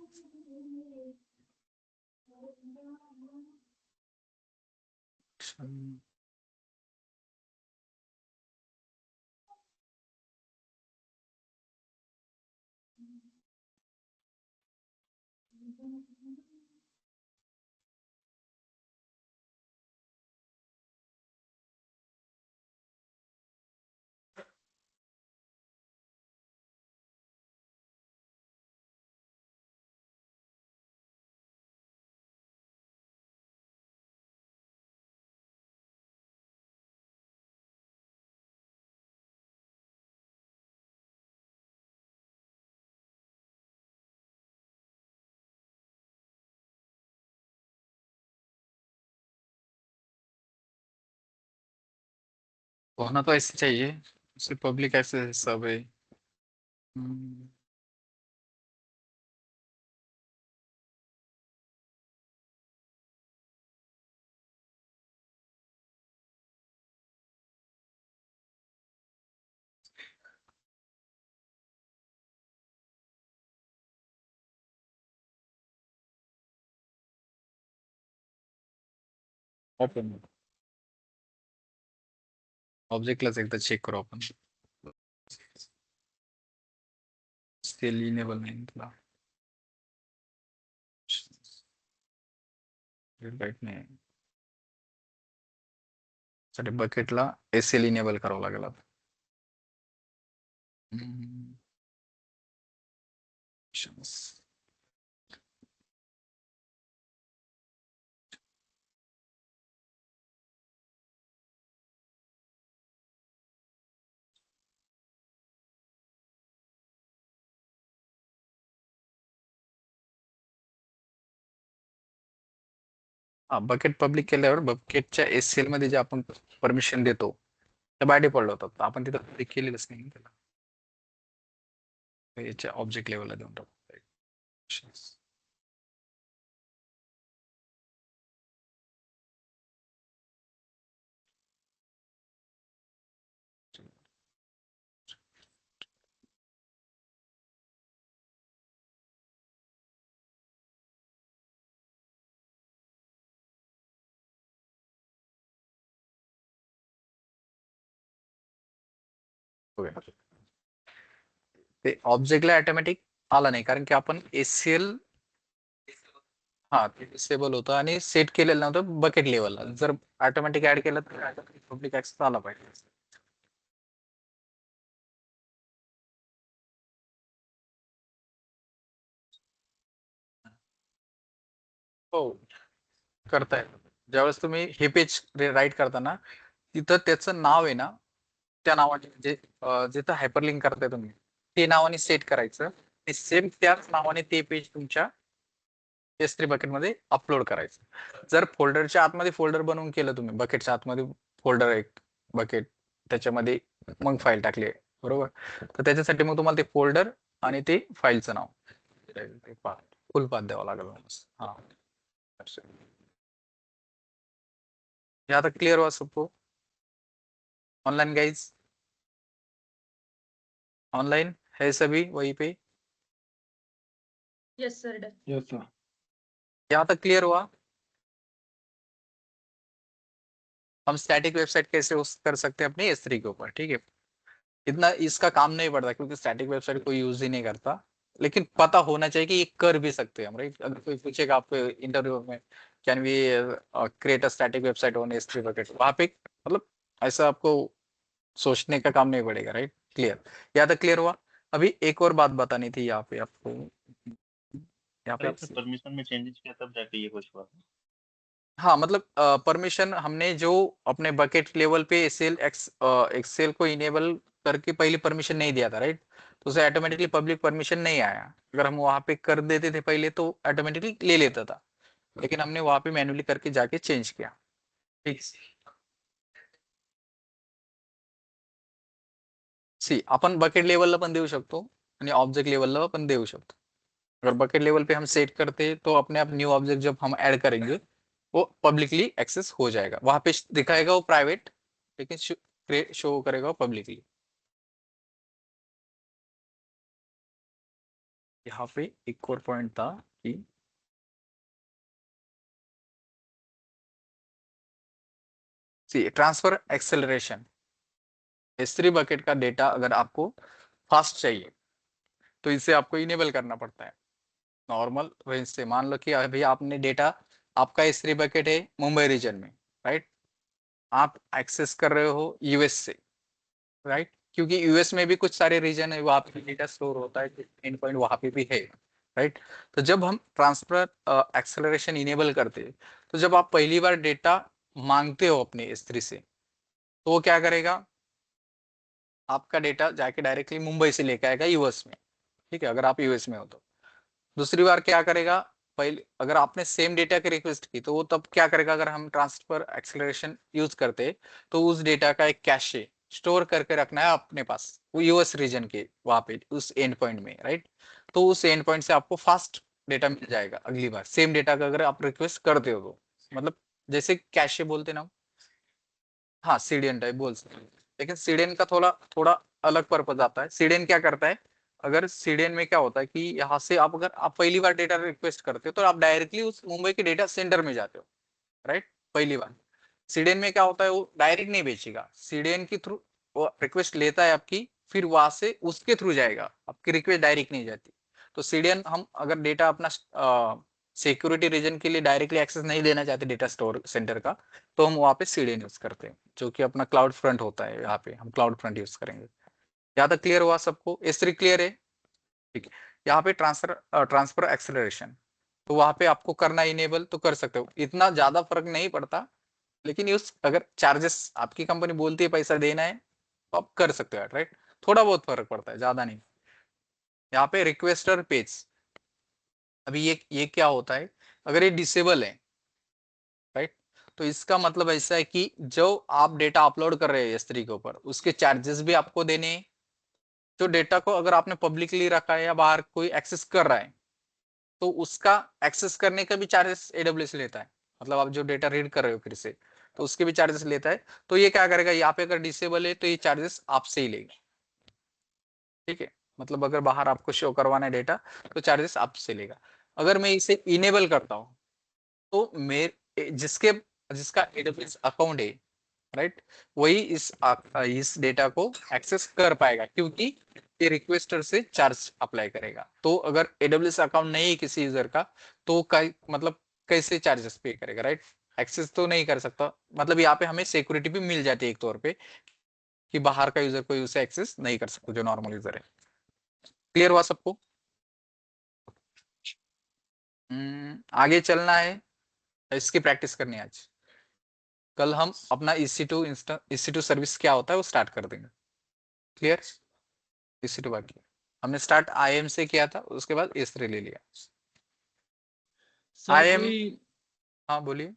होना तो ऐसे चाहिए, उससे पब्लिक एक्सेस सब है। ओपन ऑब्जेक्ट क्लास एकदा चेक करू आपण, स्टिल इनेबल नाही तुला, राईट नाही साठी बकेटला एसएल इनेबल करावं लागेल आता. हा बकेट पब्लिक केल्यावर बकेटच्या एसएल मध्ये जे आपण परमिशन देतो ते बाय डिफॉल्ट होतात, आपण तिथं क्लिक केलेलंच नाही त्याला, याच्या ऑब्जेक्ट लेवलला देऊन टाकू. ते ऑब्जेक्टला ऑटोमॅटिक आला नाही कारण की आपण एसएल हा ते डिसेबल होतं आणि सेट केलेलं नव्हतं बकेट लेवलला. जर ऑटोमॅटिक ऍड केलं तर पब्लिक ऍक्सेस आला पाहिजे. हो करताय. ज्यावेळेस तुम्ही हे पेज राईट करताना तिथं त्याचं नाव आहे ना, त्या नावाने म्हणजे जिथं हायपरलिंक करताय तुम्ही ते नावाने सेट करायचं आणि सेम त्याच नावाने ते पेज तुमच्या S3 बकेट मध्ये अपलोड करायचं. जर फोल्डरच्या आतमध्ये फोल्डर बनवून केलं तुम्ही, बकेटच्या आतमध्ये फोल्डर एक बकेट त्याच्यामध्ये मग फाईल टाकली बरोबर, तर त्याच्यासाठी मग तुम्हाला ते फोल्डर आणि ते फाईलचं नाव फुल पाथ द्यावा लागेल. हा ये आता क्लियर हुआ सबको? ऑनलाइन गाइज, ऑनलाइन है सभी वहीं पे? Yes sir done. Yes sir. यहाँ तक क्लियर हुआ? हम स्टैटिक वेबसाइट कैसे कर सकते हैं अपने S3 के ऊपर, ठीक है. इतना इसका काम नहीं पड़ता क्योंकि स्टैटिक वेबसाइट कोई यूज ही नहीं करता, लेकिन पता होना चाहिए कि ये कर भी सकते हैं हम, राइट. अगर कोई पूछेगा आपको इंटरव्यू में can we create a static website on S3 bucket, वहां पे मतलब ऐसा आपको सोचने का काम नहीं पड़ेगा, राइट. क्लियर, यहाँ तक क्लियर हुआ? अभी एक और बात बतानी थी यहाँ पे आपको, यहाँ पे परमिशन में चेंजेस किया तब जाके ये कुछ हुआ. हाँ मतलब परमिशन हमने जो अपने बकेट लेवल पे एक्सेल को इनेबल करके पहले परमिशन नहीं दिया था, राइट. तो उसे ऑटोमेटिकली पब्लिक परमिशन नहीं आया. अगर हम वहां पे कर देते थे पहले तो ऑटोमेटिकली ले लेता था, लेकिन हमने वहां पे मैन्युअली करके जाके चेंज किया. ठीक. सी आपण बकेट लेवलला पण देऊ शकतो आणि ऑब्जेक्ट लेवलला पण देऊ शकतो. अगर बकेट लेवल पे हम सेट करते तो अपने आप न्यू ऑब्जेक्ट जब हम ऐड करेंगे वो पब्लिकली एक्सेस हो जाएगा. वहां पे दिखाएगा वो प्राइवेट, लेकिन शो करेगा वो पब्लिकली. यहाँ पे एक और पॉइंट था कि ट्रांसफर एक्सेलरेशन. S3 बकेट का डेटा अगर आपको फास्ट चाहिए तो इसे आपको इनेबल करना पड़ता है नॉर्मल रेंज से. मान लो कि अभी आपने डेटा, आपका S3 बकेट है मुंबई रीजन में, राइट. आप एक्सेस कर रहे हो यूएस से, राइट. क्योंकि यूएस में भी कुछ सारे रीजन है वहां पे डेटा स्टोर होता है, एंड पॉइंट वहां पे भी है, राइट. तो जब हम ट्रांसफर एक्सेलरेशन इनेबल करते हैं तो जब आप पहली बार डेटा मांगते हो अपने S3 से तो वो क्या करेगा, आपका डेटा जाके डायरेक्टली मुंबई से लेके आएगा यूएस में, ठीक है, अगर आप यूएस में हो तो. दूसरी बार क्या करेगा, पहले अगर आपने सेम डेटा की रिक्वेस्ट की तो वो तब क्या करेगा, अगर हम ट्रांसफर एक्सेलरेशन यूज करते तो उस डेटा का एक कैशे स्टोर करके रखना है अपने पास यूएस रीजन के वहां पे उस एंड पॉइंट में, राइट। तो उस एंड पॉइंट से आपको फास्ट डेटा मिल जाएगा अगली बार सेम डेटा का अगर आप रिक्वेस्ट करते हो तो, मतलब जैसे कैशे बोलते ना, हाँ सीडीएन टाइप बोल सकते हैं। लेकिन सीडीएन का थोड़ा थोड़ा अलग पर्पज आता है। सीडीएन क्या करता है, अगर सीडीएन में क्या होता है कि यहाँ से आप अगर आप पहली बार डेटा रिक्वेस्ट करते हो तो आप डायरेक्टली उस मुंबई के डेटा सेंटर में जाते हो, राइट, पहली बार। सीडीएन में क्या होता है, वो डायरेक्ट नहीं बेचेगा, सीडीएन के थ्रू वो रिक्वेस्ट लेता है आपकी, फिर वहां से उसके थ्रू जाएगा, आपकी रिक्वेस्ट डायरेक्ट नहीं जाती। तो सीडीएन हम अगर डेटा अपना सिक्योरिटी रीजन के लिए डायरेक्टली एक्सेस नहीं देना चाहते डेटा स्टोर सेंटर का, तो हम वहां पे सीडीएन यूज करते हैं, जो कि अपना क्लाउड फ्रंट होता है। यहाँ पे हम क्लाउड फ्रंट यूज करेंगे। यहाँ तक क्लियर हुआ सबको? S3 क्लियर है? ठीक है। यहाँ पे ट्रांसफर एक्सेलरेशन, तो वहां पे आपको करना इनेबल तो कर सकते हो, इतना ज्यादा फर्क नहीं पड़ता। लेकिन यूज अगर चार्जेस आपकी कंपनी बोलती है पैसा देना है तो आप कर सकते हो, राइट। थोड़ा बहुत फर्क पड़ता है, ज्यादा नहीं। यहाँ पे रिक्वेस्टर पेज, अभी ये क्या होता है, अगर ये डिसेबल है, राइट, तो इसका मतलब ऐसा है कि जो आप डेटा अपलोड कर रहे हैं S3 के ऊपर, उसके चार्जेस भी आपको देने हैं। जो डेटा को अगर आपने पब्लिकली रखा है या बाहर कोई एक्सेस कर रहा है, तो उसका एक्सेस करने का भी चार्जेस AWS लेता है। मतलब आप जो डेटा रीड कर रहे हो फिर से, तो उसके भी चार्जेस लेता है। तो ये क्या करेगा, यहाँ पे अगर डिसेबल है तो ये चार्जेस आपसे ही लेगा, ठीक है। मतलब अगर बाहर आपको शो करवाना है डेटा तो चार्जेस आपसे लेगा। अगर मैं इसे इनेबल करता हूँ तो मेरे जिसका AWS अकाउंट है, राइट, वही इस डेटा को एक्सेस कर पाएगा, क्योंकि ये रिक्वेस्टर से चार्ज अप्लाई करेगा। तो अगर AWS अकाउंट नहीं है किसी यूजर का, तो मतलब कैसे चार्जेस पे करेगा, राइट। एक्सेस तो नहीं कर सकता। मतलब यहाँ पे हमें सिक्योरिटी भी मिल जाती है एक तौर पे, कि बाहर का यूजर कोई उसे एक्सेस नहीं कर सकता जो नॉर्मल यूजर है। क्लियर हुआ सबको? आगे चलना है, इसकी प्रैक्टिस करनी है आज। कल हम अपना EC2 सर्विस क्या होता है वो स्टार्ट कर देंगे। क्लियर? EC2 बाकी हमने स्टार्ट IAM से किया था, उसके बाद S3 ले लिया। सर IAM, कोई हाँ बोलिए।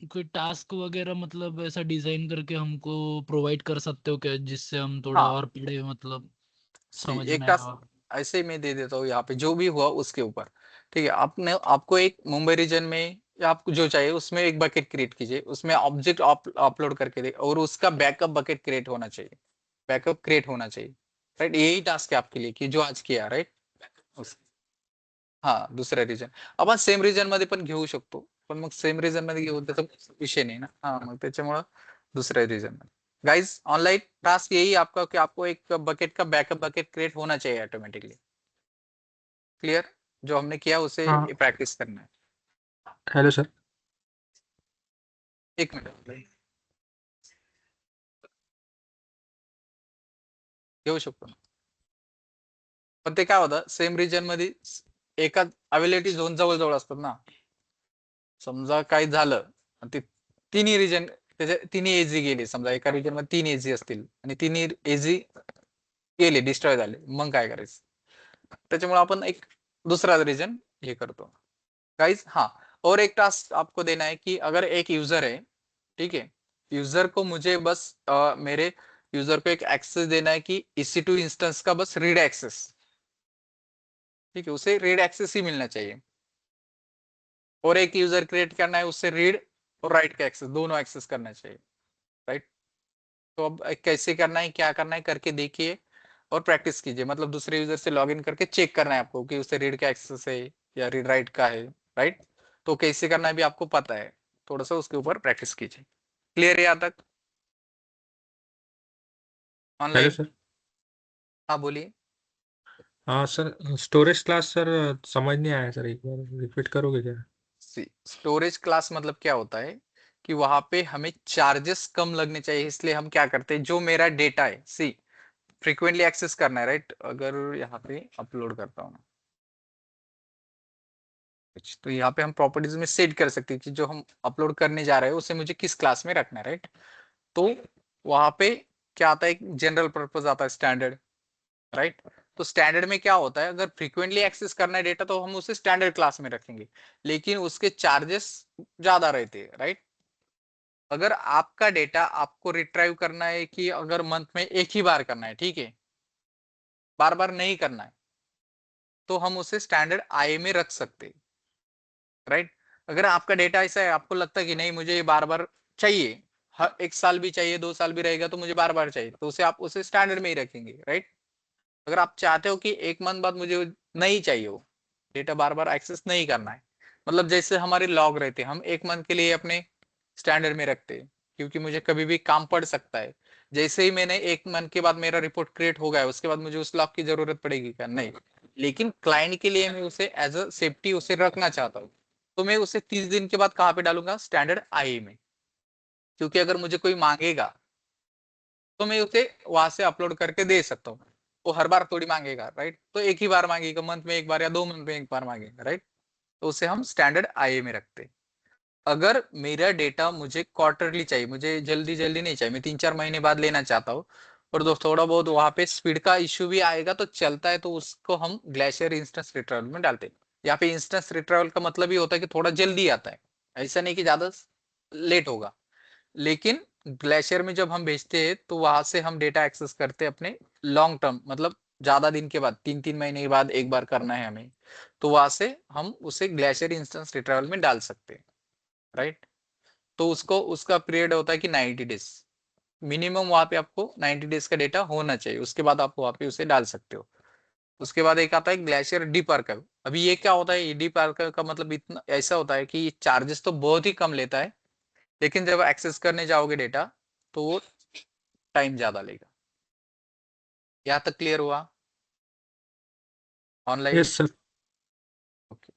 कोई टास्क वगैरह मतलब ऐसा डिजाइन करके हमको प्रोवाइड कर सकते हो क्या, जिससे हम थोड़ा हाँ, और पढ़े, मतलब एक समझना है टास्क और ऐसे ही मैं दे देता हूँ यहाँ पे, जो भी हुआ उसके ऊपर, ठीक है। आपको एक मुंबई रीजन में या आपको जो चाहिए उसमें एक बकेट क्रिएट कीजिए, उसमें ऑब्जेक्ट अपलोड करके दे, और उसका बैकअप बकेट क्रिएट होना चाहिए, बैकअप क्रिएट होना चाहिए, राइट। यही टास्क है आपके लिए कि जो आज किया, राइट। हा, दुसऱ्या रिजन आपण सेम रिजन मध्ये पण घेऊ शकतो, पण मग सेम रिजन मध्ये घेऊ त्याचा विषय नाही ना। हा, मग त्याच्यामुळे दुसऱ्या रिजन मध्ये। गाइस, ऑनलाइन टास्क यही आपका कि आपको एक बकेट का बैकअप बकेट क्रिएट होना चाहिए ऑटोमेटिकली। क्लियर? जो हमने किया उसे हाँ प्रैक्टिस करना है। Hello sir. एक मिनिट घेऊ शकतो ना, पण ते काय होतं सेम रिजन मध्ये एका अवेलेबिलिटी झोन जवळ जवळ असतात ना। समजा काही झालं आणि ते तिन्ही रिजन, त्याच्या तिन्ही एजी गेले, समजा एका रिजन मध्ये 3 एजी असतील आणि तिन्ही एजी गेले, डिस्ट्रॉय झाले, मग काय करायचं? त्याच्यामुळे आपण एक दूसरा रीजन ये करतो। गाइस, हाँ, और एक टास्क आपको देना है कि अगर एक यूजर है, ठीक है, यूजर को मुझे बस मेरे यूजर को एक एक्सेस देना है कि EC2 इंस्टेंस का बस रीड एक्सेस, ठीक है, उसे रीड एक्सेस ही मिलना चाहिए। और एक यूजर क्रिएट करना है, उससे रीड और राइट का एक्सेस, दोनों एक्सेस करना चाहिए, राइट। तो अब कैसे करना है, क्या करना है करके देखिए और प्रैक्टिस कीजिए। मतलब दूसरे यूजर से लॉगिन करके चेक करना है आपको कि उसे रीड का एक्सेस है या रीड राइट का है, राइट। तो कैसे करना है भी आपको पता है, थोड़ा सा उसके ऊपर प्रैक्टिस कीजिए। क्लियर है यहाँ तक? Hello online? सर। हाँ बोलिए। हाँ सर, स्टोरेज क्लास सर समझ नहीं आया सर, एक बार रिपीट करोगे क्या? स्टोरेज क्लास मतलब क्या होता है कि वहां पे हमें चार्जेस कम लगने चाहिए, इसलिए हम क्या करते हैं, जो मेरा डेटा है, फ्रीक्वेंटली एक्सेस करना है, राइट। अगर यहाँ पे अपलोड करता हूँ, तो यहाँ पे हम प्रॉपर्टीज में सेट कर सकते हैं कि जो हम अपलोड करने जा रहे हैं उसे मुझे किस क्लास में रखना है, राइट। तो वहां पे क्या आता है, जनरल पर्पज आता है, स्टैंडर्ड, राइट। तो स्टैंडर्ड में क्या होता है, अगर फ्रीक्वेंटली एक्सेस करना है डेटा तो हम उसे स्टैंडर्ड क्लास में रखेंगे, लेकिन उसके चार्जेस ज्यादा रहते हैं, राइट। अगर आपका डेटा आपको रिट्राइव करना है कि अगर मंथ में एक ही बार करना है, ठीक है, बार बार नहीं करना है, तो हम उसे स्टैंडर्ड आई में रख सकते हैं, राइट। अगर आपका डेटा ऐसा है, आपको लगता है कि नहीं मुझे ये बार बार चाहिए, हर एक साल भी चाहिए, 2 साल भी रहेगा तो मुझे बार बार चाहिए, तो उसे आप उसे स्टैंडर्ड में ही रखेंगे, राइट। अगर आप चाहते हो कि एक मंथ बाद मुझे नहीं चाहिए, वो डेटा बार बार एक्सेस नहीं करना है, मतलब जैसे हमारे लॉग रहते हैं, हम एक मंथ के लिए अपने स्टैंडर्ड में रखते हैं, क्योंकि मुझे कभी भी काम पड़ सकता है। जैसे ही मैंने एक मंथ के बाद मेरा रिपोर्ट क्रिएट हो गया, उसके बाद मुझे उस लॉग की जरूरत पड़ेगी क्या? नहीं। लेकिन क्लाइंट के लिए मैं उसे एज अ सेफ्टी उसे रखना चाहता हूँ, तो मैं उसे 30 दिन के बाद कहाँ पे डालूंगा? स्टैंडर्ड आई में। क्योंकि अगर मुझे कोई मांगेगा तो मैं उसे वहां से अपलोड करके दे सकता हूँ। वो हर बार थोड़ी मांगेगा, राइट। तो एक ही बार मांगेगा, मंथ में एक बार या 2 मंथ में एक बार मांगेगा, राइट। तो उसे हम स्टैंडर्ड आई में रखते। अगर मेरा डेटा मुझे क्वार्टरली चाहिए, मुझे जल्दी जल्दी नहीं चाहिए, मैं 3-4 महीने बाद लेना चाहता हूँ, और दोस्त थोड़ा बहुत वहां पे स्पीड का इश्यू भी आएगा तो चलता है, तो उसको हम ग्लेशियर इंस्टेंस रिट्रीवल में डालते हैं। यहाँ पे इंस्टेंस रिट्रीवल का मतलब ये होता है कि थोड़ा जल्दी आता है, ऐसा नहीं कि ज्यादा लेट होगा। लेकिन ग्लेशियर में जब हम भेजते हैं तो वहां से हम डेटा एक्सेस करते हैं अपने लॉन्ग टर्म, मतलब ज्यादा दिन के बाद, 3-3 महीने के बाद एक बार करना है हमें, तो वहां से हम उसे ग्लेशियर इंस्टेंस रिट्रीवल में डाल सकते हैं, राइट। तो उसको उसका पीरियड होता है कि 90 डेज, मिनिमम वहां पे आपको 90 डेज का डेटा होना चाहिए, उसके बाद आप वहां पे उसे डाल सकते हो। उसके बाद एक आता है ग्लेशियर डीप आर्काइव। अभी ये क्या होता है? ये डीप आर्काइव का मतलब इतना ऐसा होता है कि चार्जेस तो बहुत ही कम लेता है, लेकिन जब एक्सेस करने जाओगे डेटा तो वो टाइम ज्यादा लेगा। यहाँ तक क्लियर हुआ? ऑनलाइन? Yes sir. ओके।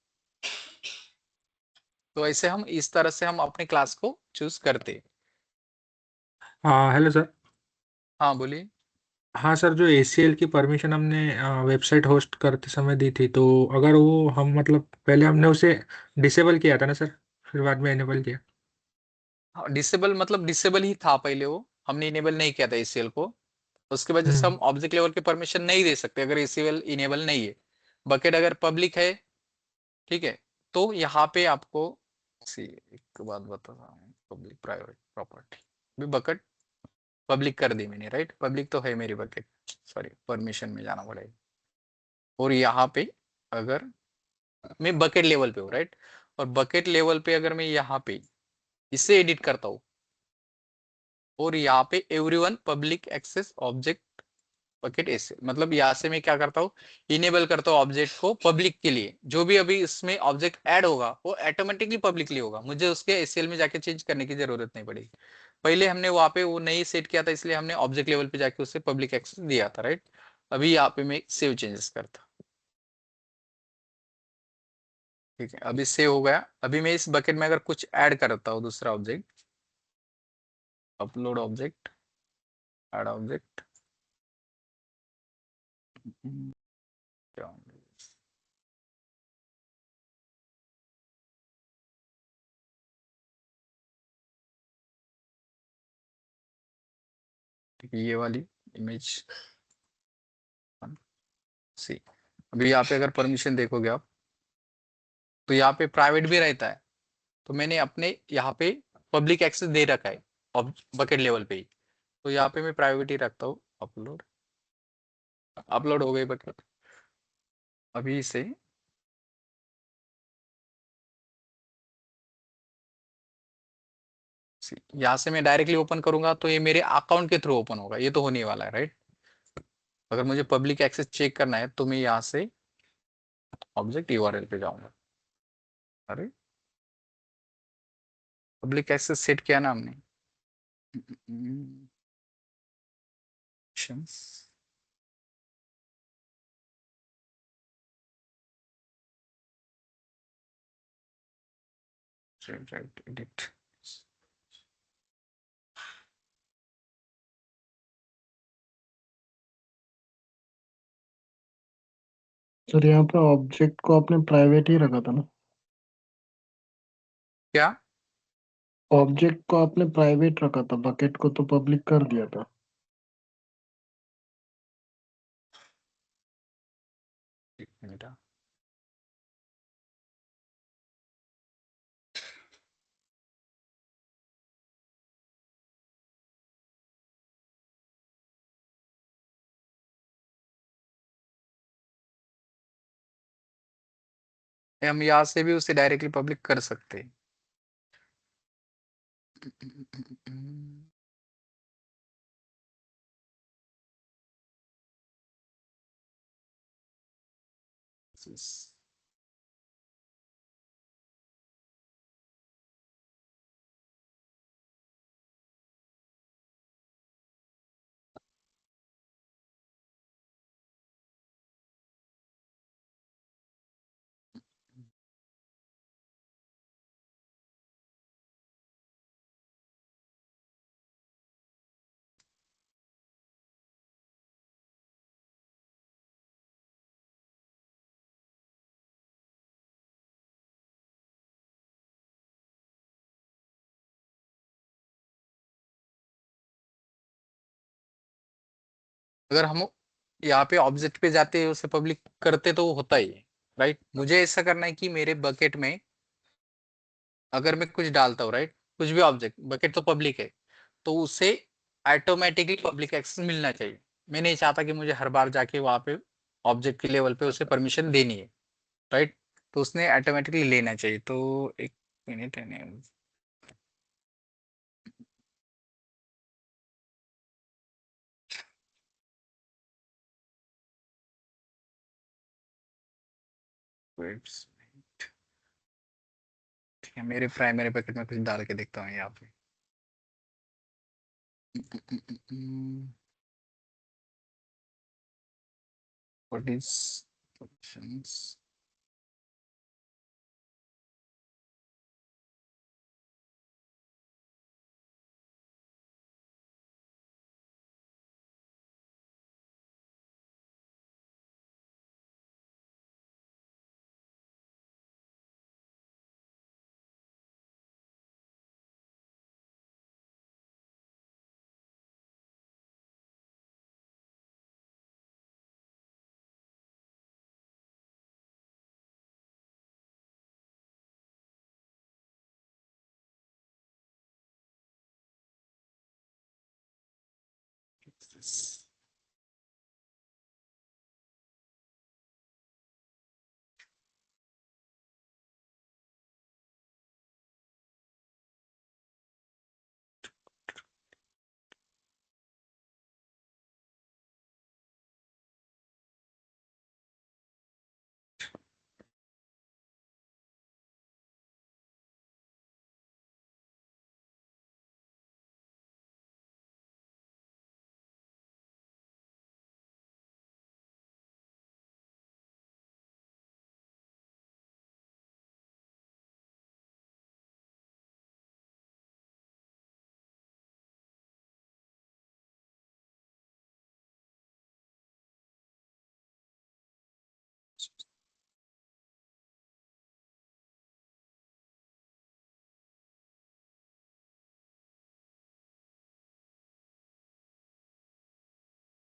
तो ऐसे हम इस तरह से हम अपने क्लास को चूज करते हैं। हाँ हेलो सर। हाँ बोलिए। हाँ सर, जो ACL की परमिशन हमने वेबसाइट होस्ट करते समय दी थी, तो अगर वो हम मतलब पहले हमने उसे डिसेबल किया था ना सर, फिर बाद में इनेबल किया। हाँ, डिसेबल मतलब डिसेबल ही था पहले, वो हमने इनेबल नहीं किया था एसीएल को। उसकी वजह से हम हम्म। ऑब्जेक्ट लेवल के परमिशन नहीं दे सकते अगर एसीएल इनेबल नहीं है। बकेट अगर पब्लिक है, ठीक है, तो यहाँ पे आपको एक बात बता रहा हूँ, पब्लिक प्राइवेट प्रॉपर्टी भी बकेट पब्लिक कर दी मैंने, राइट। पब्लिक तो है मेरी बकेट, सॉरी परमिशन में जाना पड़ेगा। और यहाँ पे अगर मैं बकेट लेवल पे हूँ, राइट, और बकेट लेवल पे अगर मैं यहाँ पे इसे एडिट करता हूँ, और यहाँ पे everyone public access object bucket ऐसे, मतलब यहाँ से मैं क्या करता हूँ? इनेबल करता हूँ ऑब्जेक्ट को पब्लिक के लिए। जो भी अभी इसमें ऑब्जेक्ट ऐड होगा वो ऑटोमेटिकली पब्लिकली होगा, मुझे उसके एसीएल में जाके चेंज करने की जरूरत नहीं पड़ेगी। पहले हमने वहां पे वो नहीं सेट किया था, इसलिए हमने ऑब्जेक्ट लेवल पे जाके उसे पब्लिक एक्सेस दिया था, राइट। अभी यहाँ पे मैं सेव चेंजेस करता, ठीक है, अभी सेव हो गया। अभी मैं इस बकेट में अगर कुछ ऐड करता हूँ दूसरा object, upload object, add object, ठीक है, ये वाली इमेज सी। अभी यहाँ पे अगर परमिशन देखोगे आप, तो यहाँ पे प्राइवेट भी रहता है, तो मैंने अपने यहाँ पे पब्लिक एक्सेस दे रखा है बकेट लेवल पे ही, तो यहाँ पे मैं प्राइवेट ही रखता हूँ। अपलोड, अपलोड हो गई बकेट। अभी से यहाँ से मैं डायरेक्टली ओपन करूंगा तो ये मेरे अकाउंट के थ्रू ओपन होगा, ये तो होने वाला है, राइट। अगर मुझे पब्लिक एक्सेस चेक करना है तो मैं यहाँ से ऑब्जेक्ट यूआरएल पे जाऊंगा। अरे पब्लिक एक्सेस सेट किया ना हमने। Options. Right, edit. सर यहाँ पे ऑब्जेक्ट को आपने प्राइवेट ही रखा था ना? क्या? ऑब्जेक्ट को आपने प्राइवेट रखा था, बकेट को तो पब्लिक कर दिया था। एक मिनट। हम यहाँ से भी उसे डायरेक्टली पब्लिक कर सकते हैं। अगर हम यहाँ पे ऑब्जेक्ट पे जाते हैं उसे पब्लिक करते तो वो होता ही है, राइट। मुझे ऐसा करना है कि मेरे बकेट में अगर मैं कुछ डालता हूँ, राइट, कुछ भी ऑब्जेक्ट, बकेट तो पब्लिक है, तो उसे ऑटोमेटिकली पब्लिक एक्सेस मिलना चाहिए। मैं नहीं चाहता कि मुझे हर बार जाके वहां पे ऑब्जेक्ट के लेवल पे उसे परमिशन देनी है, राइट। तो उसने ऑटोमेटिकली लेना चाहिए। तो एक मिनट है, वेट, ठीक है, मेरे प्राइमरी बकेट में कुछ डाल के देखता हूँ यहाँ पे। What is options?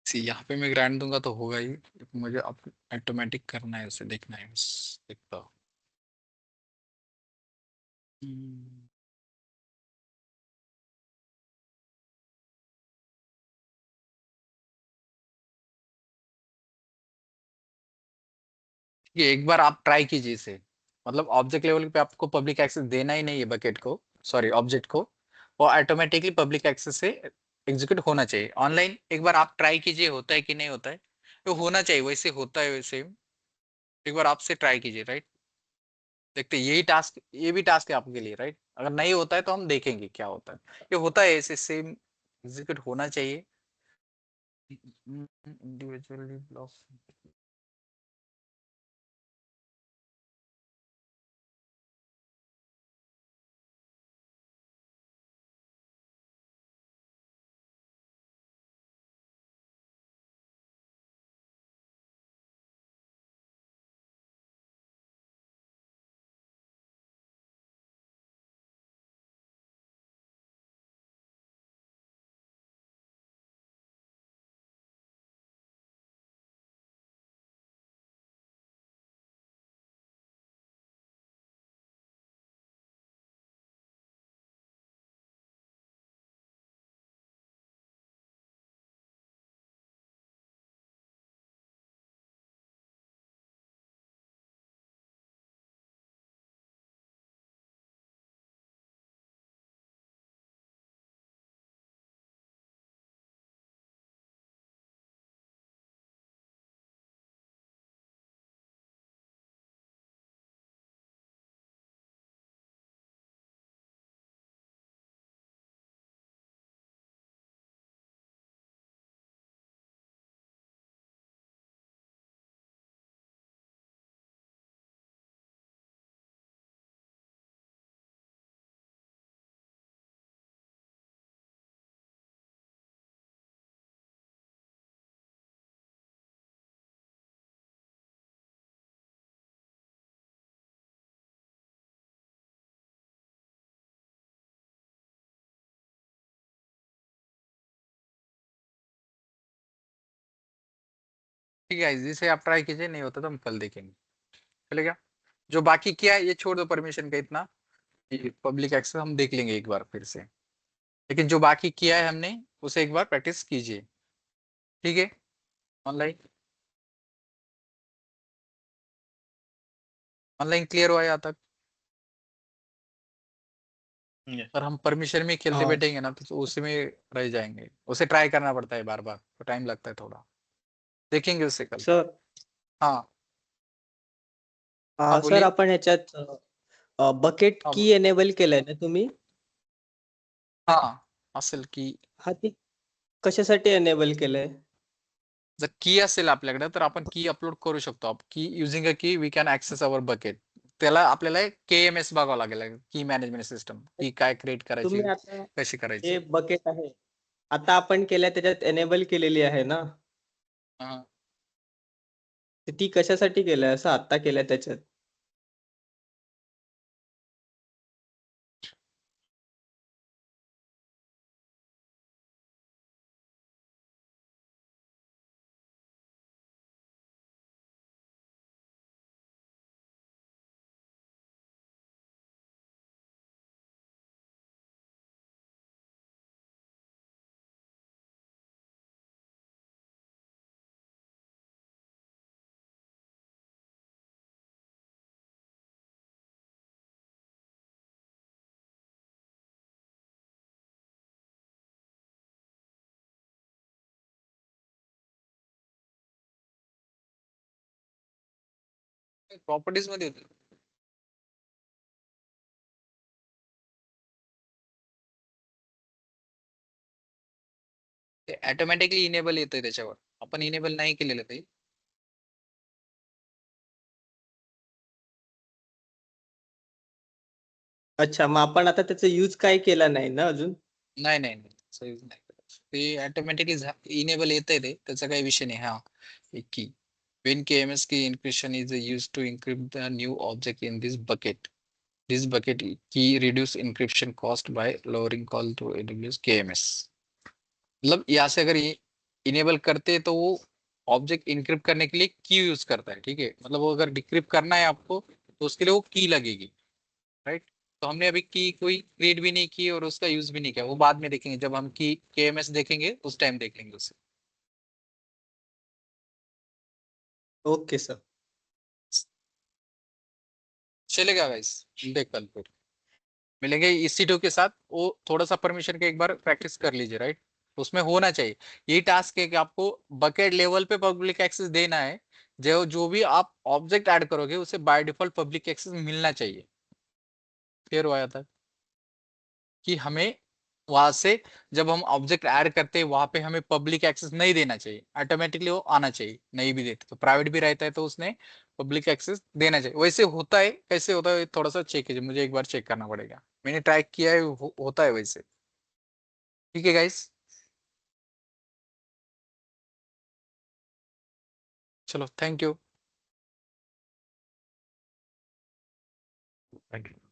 सी यहाँ पे मैं ग्रांड दूंगा तो होगा ही, मुझे अब ऑटोमेटिक करना है, उसे देखना है, बस देखता हूँ। ये एक बार आप ट्राई कीजिए इसे, मतलब ऑब्जेक्ट लेवल पे आपको पब्लिक एक्सेस देना ही नहीं है बकेट को, सॉरी ऑब्जेक्ट को, वो ऑटोमेटिकली पब्लिक एक्सेस से एग्जीक्यूट होना चाहिए ऑनलाइन। एक बार आप ट्राई कीजिए होता है कि नहीं होता है, तो होना चाहिए, वैसे होता है वैसे। एक बार आपसे ट्राई कीजिए, राइट। देखते हैं, यही टास्क, ये भी टास्क है आपके लिए, राइट। अगर नहीं होता है तो हम देखेंगे क्या होता है। ये होता है ऐसे सेम एग्जीक्यूट होना चाहिए इंडिविजुअली ब्लॉक। ठीक है, जिसे आप ट्राई कीजिए, नहीं होता तो हम कल देखेंगे, चलेगा। जो बाकी किया है ये छोड़ दो, परमिशन का इतना, पब्लिक एक्सेस हम देख लेंगे एक बार फिर से, लेकिन जो बाकी किया है हमने उसे एक बार प्रैक्टिस कीजिए, ठीक है। ऑनलाइन ऑनलाइन क्लियर हुआ यहाँ तक? Yes. और हम परमिशन में खेलते हाँ। बैठेंगे ना तो उसी में रह जाएंगे, उसे ट्राई करना पड़ता है बार बार, तो टाइम लगता है थोड़ा, देखेंगे उसे कल। सर हाँ हाँ सर बोलिए। आपण ह्याच्यात बकेट हाँ की एनेबल केलंय ना तुम्ही? हाँ, असेल की हा ती कशासाठी एनेबल केलंय? जर की असेल आपल्याकडे तर आपण की अपलोड करू शकतो. की using a key we can access our bucket. त्याला आपल्याला KMS बघावं लागेल, की मॅनेजमेंट सिस्टम, की काय क्रिएट करायची, तुम्ही आता कशी करायची. जे बकेट आहे आता आपण केल्या त्याच्यात एनेबल केलेली आहे ना, हा. तर ती कशासाठी केलंय असं आता केलंय त्याच्यात? प्रॉपर्टीज मध्ये होते. ते ऑटोमॅटिकली इनेबल येतंय त्याच्यावर, आपण इनेबल नाही केलेलं ते. अच्छा, मग आपण आता त्याचा यूज काय केला नाही ना अजून? नाही नाही नाही, त्याचा use नाही करायचा. ते ऑटोमॅटिकली इनेबल येतंय ते, त्याचा काही विषय नाही. हा एक की when KMS key encryption is used to encrypt the new object in this bucket. This bucket key reduce encryption cost by lowering call to AWS KMS. मतलब यहाँ से अगर ये इनेबल करते हैं तो वो ऑब्जेक्ट इनक्रिप्ट करने के लिए की यूज करता है, ठीक है। मतलब वो अगर डिक्रिप्ट करना है आपको तो उसके लिए वो की लगेगी, राइट। तो हमने अभी की कोई क्रिएट भी नहीं की और उसका यूज भी नहीं किया, वो बाद में देखेंगे, जब हम की KMS देखेंगे उस टाइम देख लेंगे उसे। Okay sir. चलेगा गाइस, देख कल फिर मिलेंगे EC2 के साथ। वो थोड़ा सा परमिशन के एक बार प्रैक्टिस कर लीजिए, राइट। उसमें होना चाहिए, ये टास्क है कि आपको बकेट लेवल पे पब्लिक एक्सेस देना है। जो जो भी आप ऑब्जेक्ट ऐड करोगे उसे बाय डिफॉल्ट पब्लिक एक्सेस मिलना चाहिए। फिर आया था कि हमें वहां से जब हम ऑब्जेक्ट ऐड करते हैं वहां पे हमें पब्लिक एक्सेस नहीं देना चाहिए, ऑटोमेटिकली वो आना चाहिए। नहीं भी देते तो प्राइवेट भी रहता है तो उसने पब्लिक एक्सेस देना चाहिए। वैसे होता है, कैसे होता है थोड़ा सा चेक कीजिए, मुझे एक बार चेक करना पड़ेगा। मैंने ट्राई किया है, होता है वैसे। ठीक है गाइस, चलो थैंक यू। Thank you.